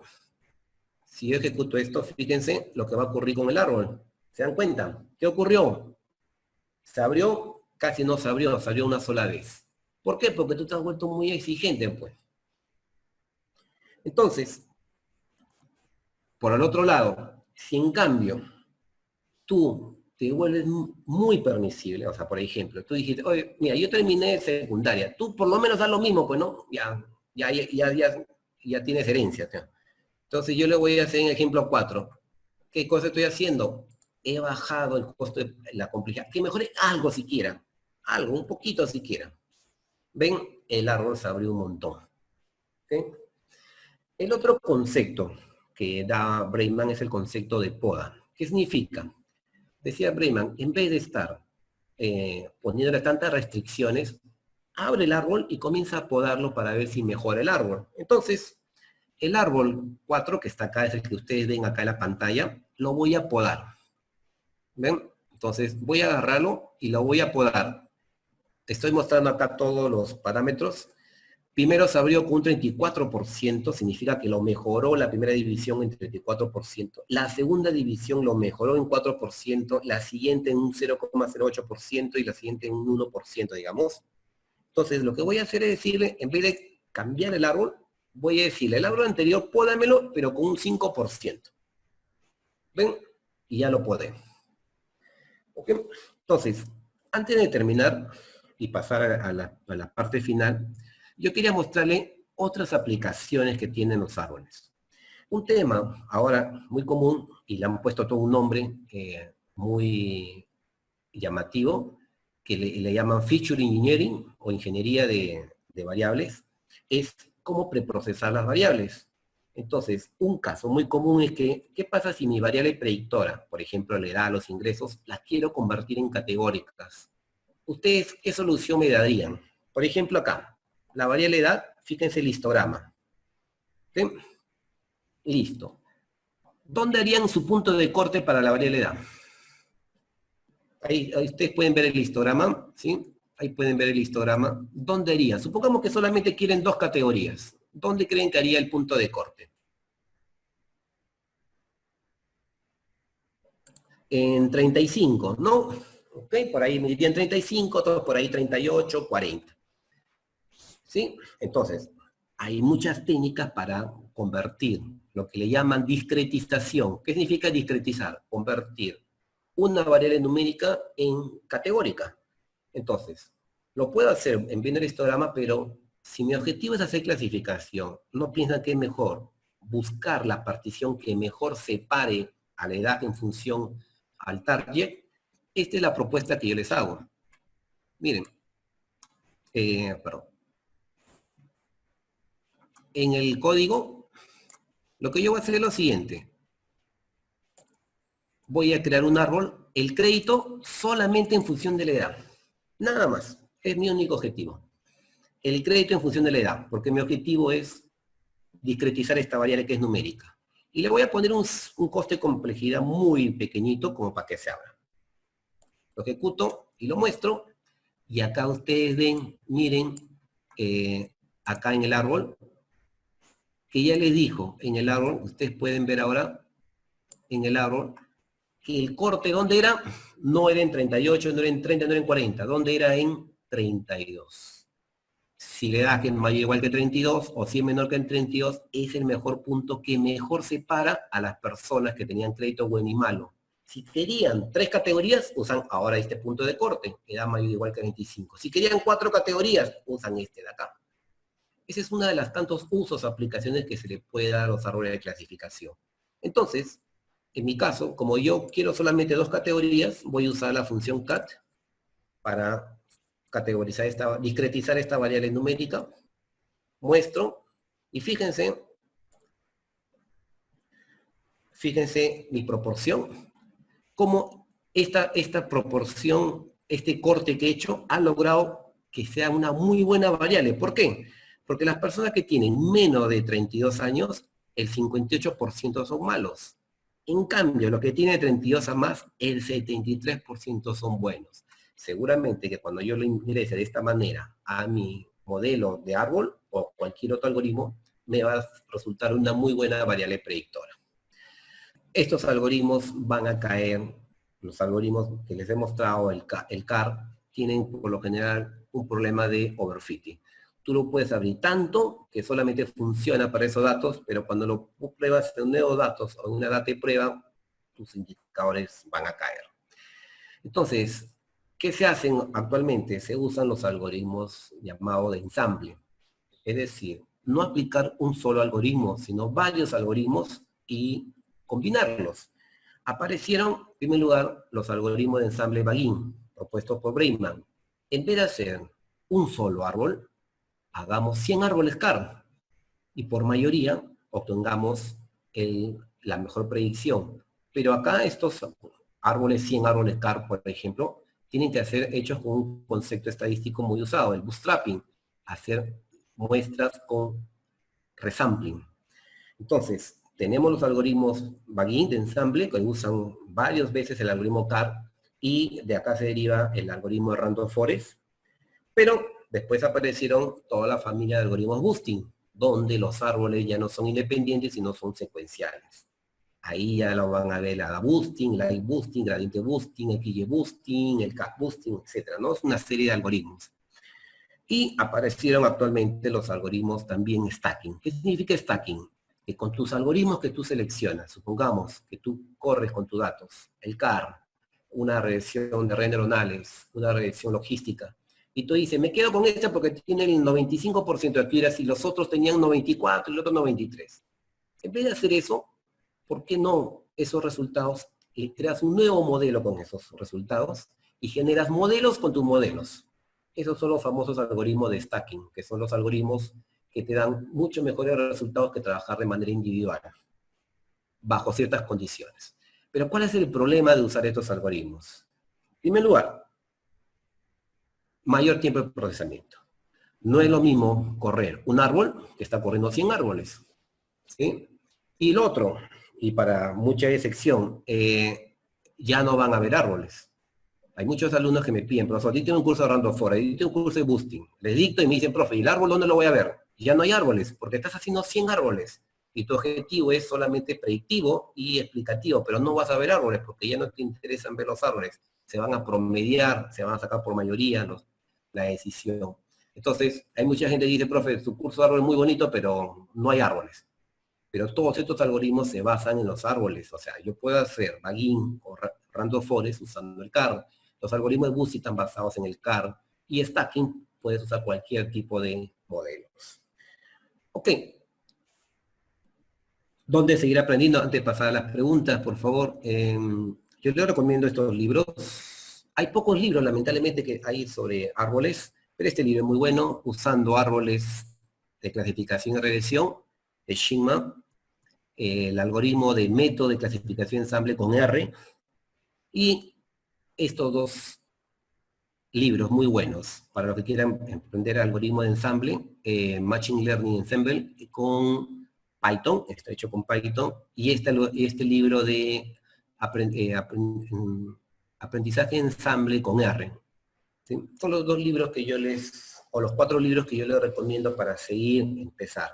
fíjense lo que va a ocurrir con el árbol. ¿Se dan cuenta? ¿Qué ocurrió? ¿Se abrió? Casi no se abrió una sola vez. ¿Por qué? Porque tú te has vuelto muy exigente, pues. Entonces, por el otro lado, si en cambio tú te vuelves muy permisible, o sea, por ejemplo, tú dijiste, oye, mira, yo terminé secundaria, tú por lo menos haz lo mismo, pues, ¿no? Ya tienes herencia, ¿sí? Entonces yo le voy a hacer en ejemplo 4. ¿Qué cosa estoy haciendo? He bajado el costo de la complejidad. Que mejore algo siquiera. Algo, un poquito siquiera. ¿Ven? El árbol se abrió un montón. ¿Sí? El otro concepto que da Breiman es el concepto de poda. ¿Qué significa? Decía Breiman, en vez de estar poniéndole tantas restricciones, abre el árbol y comienza a podarlo para ver si mejora el árbol. Entonces, el árbol 4, que está acá, es el que ustedes ven acá en la pantalla, lo voy a podar. ¿Ven? Entonces voy a agarrarlo y lo voy a podar. Te estoy mostrando acá todos los parámetros. Primero se abrió con un 34%, significa que lo mejoró la primera división en 34%. La segunda división lo mejoró en 4%, la siguiente en un 0,08% y la siguiente en un 1%, digamos. Entonces lo que voy a hacer es decirle, en vez de cambiar el árbol, voy a decirle, el árbol anterior pódamelo, pero con un 5%. ¿Ven? Y ya lo podé. ¿Ok? Entonces, antes de terminar y pasar a la parte final, yo quería mostrarle otras aplicaciones que tienen los árboles. Un tema ahora muy común, y le han puesto todo un nombre muy llamativo, que le llaman feature engineering o ingeniería de variables, es cómo preprocesar las variables. Entonces, un caso muy común es que, ¿qué pasa si mi variable predictora, por ejemplo, la edad, los ingresos, las quiero convertir en categóricas? ¿Ustedes qué solución me darían? Por ejemplo, acá, la variable edad, fíjense el histograma. ¿Sí? Listo. ¿Dónde harían su punto de corte para la variable edad? Ahí ustedes pueden ver el histograma, ¿sí? Ahí pueden ver el histograma. ¿Dónde harían? Supongamos que solamente quieren dos categorías. ¿Dónde creen que haría el punto de corte? En 35, ¿no? Ok, por ahí me dirían 35, todos por ahí 38, 40. ¿Sí? Entonces, hay muchas técnicas para convertir lo que le llaman discretización. ¿Qué significa discretizar? Convertir una variable numérica en categórica. Entonces, lo puedo hacer en viendo el histograma, pero si mi objetivo es hacer clasificación, ¿no piensan que es mejor buscar la partición que mejor separe a la edad en función al target? Esta es la propuesta que yo les hago. Miren, perdón. En el código, lo que yo voy a hacer es lo siguiente. Voy a crear un árbol, el crédito solamente en función de la edad. Nada más, es mi único objetivo. El crédito en función de la edad, porque mi objetivo es discretizar esta variable que es numérica. Y le voy a poner un coste de complejidad muy pequeñito como para que se abra. Lo ejecuto y lo muestro. Y acá ustedes ven, miren, acá en el árbol, que ya les dijo en el árbol, ustedes pueden ver ahora en el árbol, que el corte, ¿dónde era? No era en 38, no era en 30, no era en 40, ¿dónde era? En 32. Si le da que es mayor o igual que 32, o si es menor que en 32, es el mejor punto que mejor separa a las personas que tenían crédito bueno y malo. Si querían 3 categorías, usan ahora este punto de corte, edad mayor o igual que 25. Si querían 4 categorías, usan este de acá. Ese es uno de los tantos usos, aplicaciones que se le puede dar a los árboles de clasificación. Entonces, en mi caso, como yo quiero solamente 2 categorías, voy a usar la función cat para categorizar discretizar esta variable numérica. Muestro, y fíjense mi proporción, cómo esta proporción, este corte que he hecho, ha logrado que sea una muy buena variable. ¿Por qué? Porque las personas que tienen menos de 32 años, el 58% son malos. En cambio, los que tienen 32 a más, el 73% son buenos. Seguramente que cuando yo lo ingrese de esta manera a mi modelo de árbol o cualquier otro algoritmo, me va a resultar una muy buena variable predictora. Estos algoritmos van a caer, los algoritmos que les he mostrado, el CAR, tienen por lo general un problema de overfitting. Tú lo puedes abrir tanto que solamente funciona para esos datos, pero cuando lo pruebas en nuevos datos o en una data de prueba, tus indicadores van a caer. Entonces, ¿qué se hacen actualmente? Se usan los algoritmos llamados de ensamble. Es decir, no aplicar un solo algoritmo, sino varios algoritmos y combinarlos. Aparecieron, en primer lugar, los algoritmos de ensamble Baguin, propuestos por Breimann. En vez de hacer un solo árbol, hagamos 100 árboles CAR y por mayoría obtengamos la mejor predicción. Pero acá estos árboles, 100 árboles CAR, por ejemplo, tienen que ser hechos con un concepto estadístico muy usado, el bootstrapping, hacer muestras con resampling. Entonces, tenemos los algoritmos Baguin de ensamble, que usan varias veces el algoritmo CAR, y de acá se deriva el algoritmo de Random Forest, pero después aparecieron toda la familia de algoritmos boosting, donde los árboles ya no son independientes, sino son secuenciales. Ahí ya lo van a ver la boosting, la boosting, gradiente boosting, XY boosting, el cat boosting, etc. ¿no? Es una serie de algoritmos. Y aparecieron actualmente los algoritmos también stacking. ¿Qué significa stacking? Que con tus algoritmos que tú seleccionas, supongamos que tú corres con tus datos, el CAR, una regresión de redes neuronales, una regresión logística, y tú dices, me quedo con esta porque tiene el 95% de accuracy y los otros tenían 94 y el otro 93. En vez de hacer eso, ¿por qué no esos resultados? Creas un nuevo modelo con esos resultados y generas modelos con tus modelos. Esos son los famosos algoritmos de stacking, que son los algoritmos que te dan mucho mejores resultados que trabajar de manera individual, bajo ciertas condiciones. Pero ¿cuál es el problema de usar estos algoritmos? En primer lugar, mayor tiempo de procesamiento. No es lo mismo correr un árbol que está corriendo 100 árboles, ¿sí? Y lo otro, y para mucha excepción, ya no van a haber árboles. Hay muchos alumnos que me piden, profesor, dicte un curso de Random Forest, dicte un curso de Boosting. Les dicto y me dicen, profe, ¿y el árbol dónde lo voy a ver? Y ya no hay árboles, porque estás haciendo 100 árboles. Y tu objetivo es solamente predictivo y explicativo, pero no vas a ver árboles, porque ya no te interesan ver los árboles. Se van a promediar, se van a sacar por mayoría la decisión. Entonces, hay mucha gente que dice, profe, su curso de árbol es muy bonito, pero no hay árboles. Pero todos estos algoritmos se basan en los árboles. O sea, yo puedo hacer Baguin o Random Forest usando el CAR. Los algoritmos de Boosting están basados en el CAR. Y Stacking puedes usar cualquier tipo de modelos. Ok. ¿Dónde seguir aprendiendo? Antes de pasar a las preguntas, por favor. Yo les recomiendo estos libros. Hay pocos libros, lamentablemente, que hay sobre árboles, pero este libro es muy bueno, Usando árboles de clasificación y regresión, de Shima, el algoritmo de método de clasificación ensamble con R, y estos dos libros muy buenos, para los que quieran aprender algoritmo de ensamble, Machine Learning Ensemble, con Python, está hecho con Python, y este libro de aprendizaje ensamble con R. ¿Sí? Son los dos libros que yo o los 4 libros que yo les recomiendo para seguir, empezar.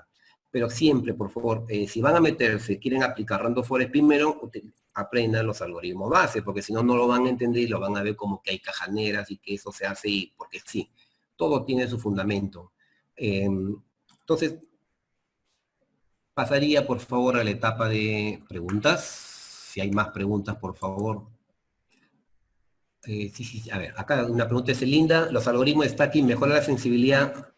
Pero siempre, por favor, si van a meterse, quieren aplicar Random Forest, primero aprendan los algoritmos base, porque si no, no lo van a entender y lo van a ver como que hay cajaneras y que eso se hace, porque sí, todo tiene su fundamento. Entonces, pasaría, por favor, a la etapa de preguntas. Si hay más preguntas, por favor. Sí, a ver, acá una pregunta es linda. ¿Los algoritmos de stacking mejoran la sensibilidad?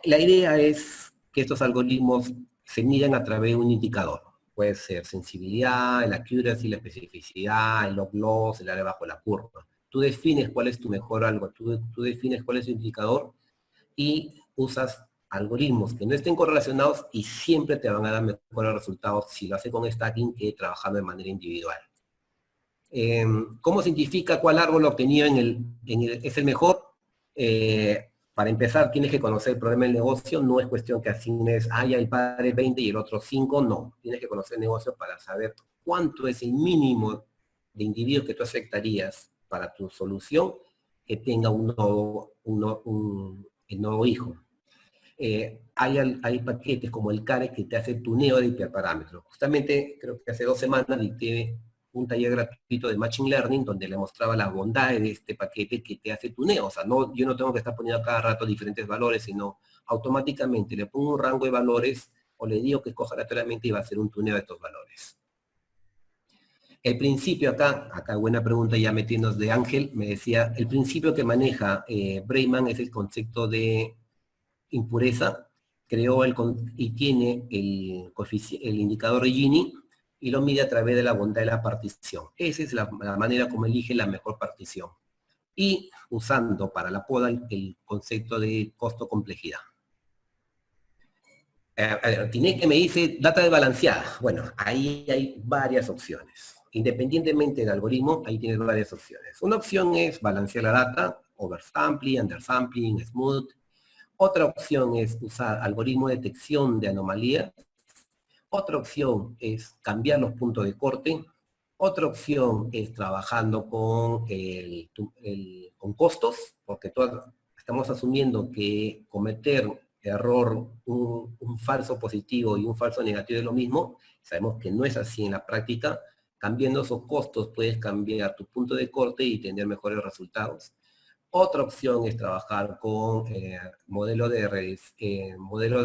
La idea es que estos algoritmos se midan a través de un indicador. Puede ser sensibilidad, el accuracy, la especificidad, el log loss, el área bajo la curva. Tú defines cuál es tu mejor algo, tú defines cuál es tu indicador y usas algoritmos que no estén correlacionados y siempre te van a dar mejores resultados si lo haces con stacking que trabajando de manera individual. ¿Cómo se identifica cuál árbol obtenido es el mejor? Para empezar, tienes que conocer el problema del negocio, no es cuestión que asignes, ya el padre 20 y el otro 5, no. Tienes que conocer el negocio para saber cuánto es el mínimo de individuos que tú aceptarías para tu solución que tenga el nodo hijo. Hay paquetes como el CARE que te hace tuneo de hiperparámetros. Justamente, creo que hace 2 semanas dicté un taller gratuito de Machine Learning donde le mostraba las bondades de este paquete que te hace tuneo. O sea, yo no tengo que estar poniendo cada rato diferentes valores, sino automáticamente le pongo un rango de valores o le digo que escoja aleatoriamente y va a hacer un tuneo de estos valores. El principio acá buena pregunta ya metiéndonos de Ángel, me decía, el principio que maneja Breiman es el concepto de impureza, creó y tiene el indicador de Gini, y lo mide a través de la bondad de la partición. Esa es la manera como elige la mejor partición. Y usando para la poda el concepto de costo-complejidad. Tiene que me dice data desbalanceada. Bueno, ahí hay varias opciones. Independientemente del algoritmo, ahí tienes varias opciones. Una opción es balancear la data, oversampling, undersampling, smooth. Otra opción es usar algoritmo de detección de anomalías. Otra opción es cambiar los puntos de corte. Otra opción es trabajando con costos, porque estamos asumiendo que cometer error, un falso positivo y un falso negativo es lo mismo. Sabemos que no es así en la práctica. Cambiando esos costos puedes cambiar tu punto de corte y tener mejores resultados. Otra opción es trabajar con modelos de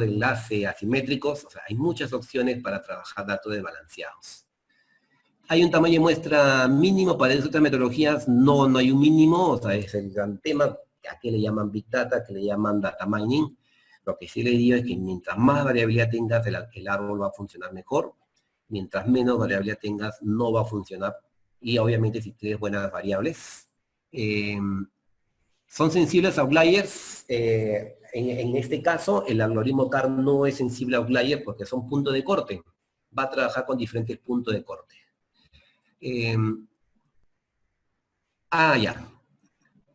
enlace asimétricos. O sea, hay muchas opciones para trabajar datos desbalanceados. ¿Hay un tamaño de muestra mínimo para esas otras metodologías? No, no hay un mínimo. O sea, es el gran tema. ¿A qué le llaman Big Data? ¿A qué le llaman Data Mining? Lo que sí le digo es que mientras más variabilidad tengas, el árbol va a funcionar mejor. Mientras menos variabilidad tengas, no va a funcionar. Y obviamente si tienes buenas variables, Eh, ¿Son sensibles a outliers? En este caso, el algoritmo CAR no es sensible a outliers porque son puntos de corte. Va a trabajar con diferentes puntos de corte. Eh, ya.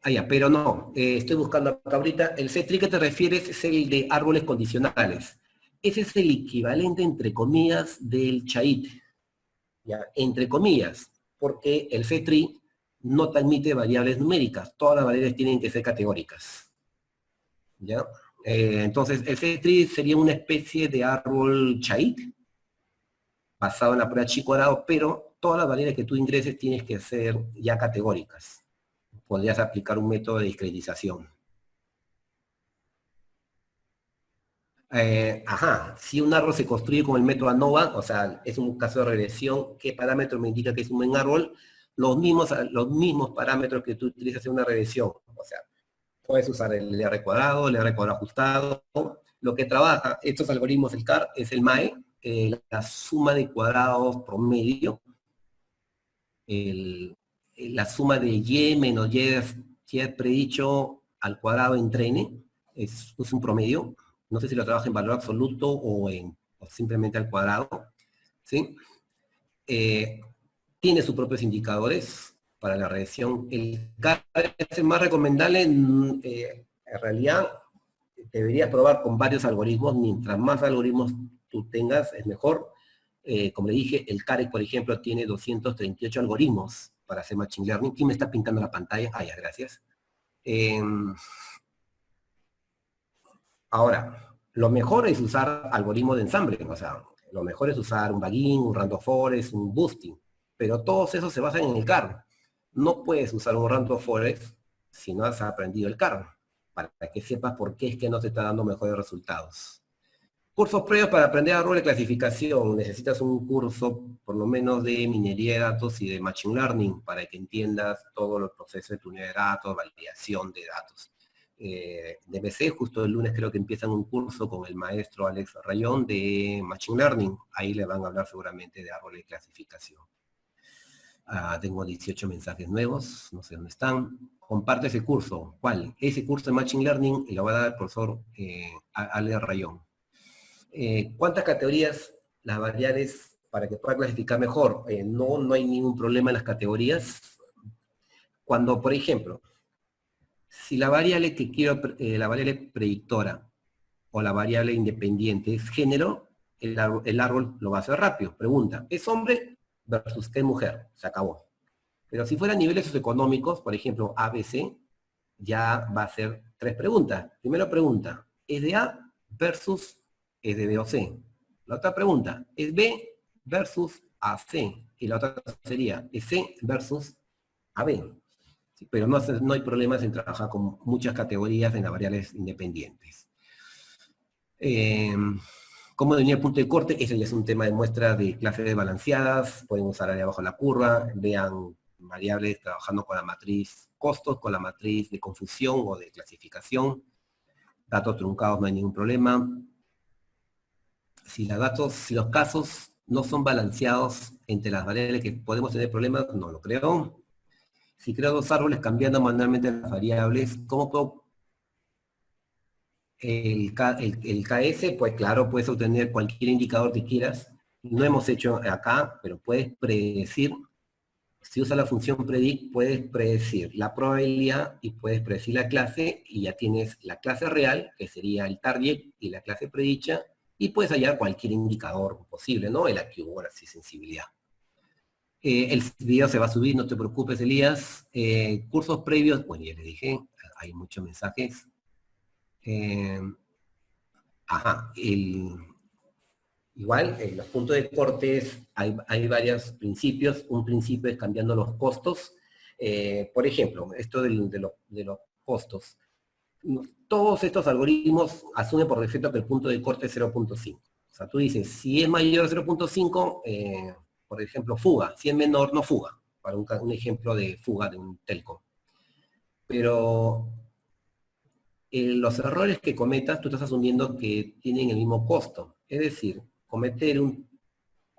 Ya, pero no. Estoy buscando acá ahorita. El C-tree que te refieres es el de árboles condicionales. Ese es el equivalente, entre comillas, del chait. ¿Ya? Entre comillas, porque el C-tree no te admite variables numéricas. Todas las variables tienen que ser categóricas. ¿Ya? Entonces, el C-tree sería una especie de árbol chait, basado en la prueba chi cuadrado, pero todas las variables que tú ingreses tienes que ser ya categóricas. Podrías aplicar un método de discretización. Si un árbol se construye con el método ANOVA, o sea, es un caso de regresión, ¿qué parámetro me indica que es un buen árbol? Los mismos parámetros que tú utilizas en una regresión. O sea, puedes usar el R cuadrado, el R cuadrado ajustado. Lo que trabaja estos algoritmos del CAR es el MAE, la suma de cuadrados promedio, la suma de Y menos Y predicho al cuadrado entre N, es un promedio. No sé si lo trabaja en valor absoluto o simplemente al cuadrado. ¿Sí? Tiene sus propios indicadores para la regresión. El CAR es el más recomendable. En realidad, deberías probar con varios algoritmos. Mientras más algoritmos tú tengas, es mejor. Como le dije, el CARE, por ejemplo, tiene 238 algoritmos para hacer Machine Learning. ¿Quién me está pintando la pantalla? Ya, gracias. Ahora, lo mejor es usar algoritmos de ensamble. O sea, lo mejor es usar un Baguin, un Random Forest, un Boosting. Pero todos esos se basan en el CAR. No puedes usar un Random Forest si no has aprendido el CAR, para que sepas por qué es que no te está dando mejores resultados. Cursos previos para aprender árboles de clasificación. Necesitas un curso, por lo menos, de minería de datos y de Machine Learning, para que entiendas todos los procesos de tuneo de datos, validación de datos. DBC, justo el lunes creo que empiezan un curso con el maestro Alex Rayón de Machine Learning. Ahí le van a hablar seguramente de árboles de clasificación. Tengo 18 mensajes nuevos, no sé dónde están. Comparte ese curso. ¿Cuál? Ese curso de Machine Learning y lo va a dar el profesor Alex Rayón. ¿Cuántas categorías las variables para que pueda clasificar mejor? No hay ningún problema en las categorías. Cuando, por ejemplo, si la variable que quiero, la variable predictora o la variable independiente es género, el árbol lo va a hacer rápido. Pregunta, ¿es hombre versus qué mujer? Se acabó. Pero si fueran niveles socioeconómicos, por ejemplo, ABC, ya va a ser 3 preguntas. Primera pregunta, ¿es de A versus es de B o C? La otra pregunta, ¿es B versus AC? Y la otra sería, ¿es C versus AB? Sí, pero no hay problemas en trabajar con muchas categorías en las variables independientes. ¿Cómo definir el punto de corte? Ese ya es un tema de muestra de clases balanceadas. Pueden usar ahí abajo la curva, vean variables trabajando con la matriz costos, con la matriz de confusión o de clasificación. Datos truncados no hay ningún problema. Si los casos no son balanceados entre las variables que podemos tener problemas, no lo creo. Si creo 2 árboles cambiando manualmente las variables, ¿cómo puedo? El KS, pues claro, puedes obtener cualquier indicador que quieras. No hemos hecho acá, pero puedes predecir. Si usas la función predict, puedes predecir la probabilidad y puedes predecir la clase, y ya tienes la clase real, que sería el target, y la clase predicha, y puedes hallar cualquier indicador posible, ¿no? El accuracy, sensibilidad. El video se va a subir, no te preocupes, Elías. Cursos previos, bueno, ya les dije, hay muchos mensajes. Igual, en los puntos de cortes hay varios principios. Un principio es cambiando los costos. Por ejemplo, esto de los costos. Todos estos algoritmos asumen por defecto que el punto de corte es 0.5. O sea, tú dices, si es mayor a 0.5, por ejemplo, fuga. Si es menor, no fuga. Para un ejemplo de fuga de un telco. Pero los errores que cometas, tú estás asumiendo que tienen el mismo costo. Es decir, cometer un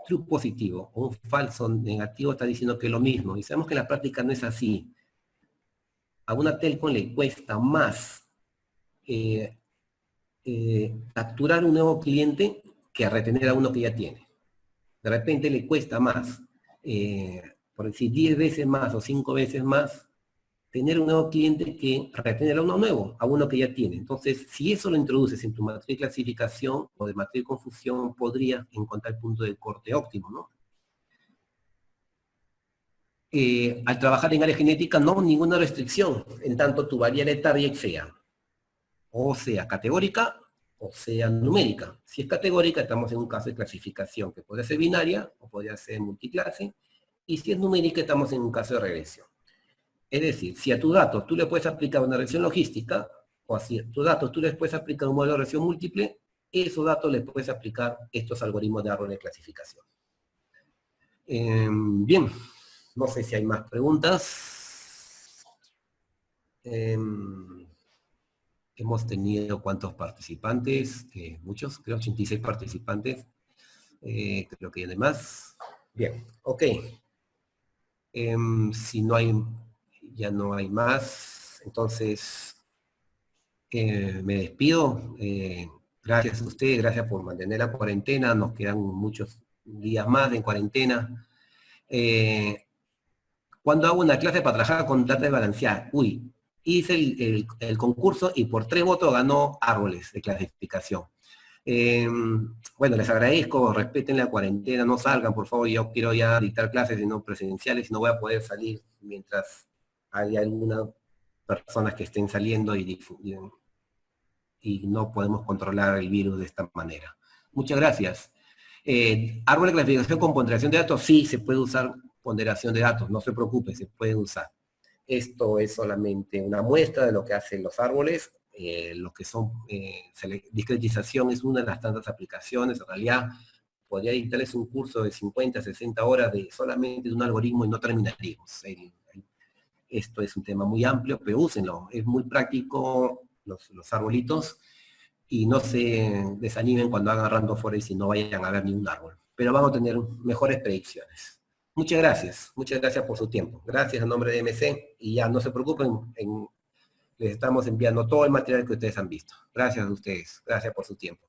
true positivo o un falso negativo está diciendo que es lo mismo. Y sabemos que en la práctica no es así. a una telco le cuesta más capturar un nuevo cliente que a retener a uno que ya tiene. De repente le cuesta más, por decir 10 veces más o 5 veces más, tener un nuevo cliente que retener a uno nuevo, a uno que ya tiene. Entonces, si eso lo introduces en tu matriz de clasificación o de matriz de confusión, podrías encontrar el punto de corte óptimo, ¿no? Al trabajar en área genética, no, ninguna restricción, en tanto tu variable target sea categórica o sea numérica. Si es categórica, estamos en un caso de clasificación que podría ser binaria o podría ser multiclase, y si es numérica, estamos en un caso de regresión. Es decir, si a tus datos tú le puedes aplicar una regresión logística, o si a tus datos tú les puedes aplicar un modelo de regresión múltiple, esos datos les puedes aplicar estos algoritmos de árbol de clasificación. Bien, no sé si hay más preguntas. Hemos tenido ¿cuántos participantes? Muchos, creo 86 participantes. Creo que hay además. Bien, ok. Si no hay, ya no hay más, entonces me despido. Gracias a usted, gracias por mantener la cuarentena. Nos quedan muchos días más en cuarentena. Cuando hago una clase para trabajar con data desbalanceada, hice el concurso y por 3 votos ganó árboles de clasificación. Bueno, les agradezco, respeten la cuarentena, no salgan, por favor, yo quiero ya dictar clases, sino presenciales, no voy a poder salir mientras haya algunas personas que estén saliendo y no podemos controlar el virus de esta manera. Muchas gracias. Árbol de clasificación con ponderación de datos, sí, se puede usar ponderación de datos, no se preocupe, se puede usar. Esto es solamente una muestra de lo que hacen los árboles. Lo que son discretización es una de las tantas aplicaciones. En realidad podría dictarles un curso de 50, 60 horas solamente de un algoritmo y no terminaríamos. Esto es un tema muy amplio, pero úsenlo. Es muy práctico los arbolitos y no se desanimen cuando hagan random forest y no vayan a ver ningún árbol. Pero vamos a tener mejores predicciones. Muchas gracias por su tiempo. Gracias en nombre de MC y ya no se preocupen, les estamos enviando todo el material que ustedes han visto. Gracias a ustedes, gracias por su tiempo.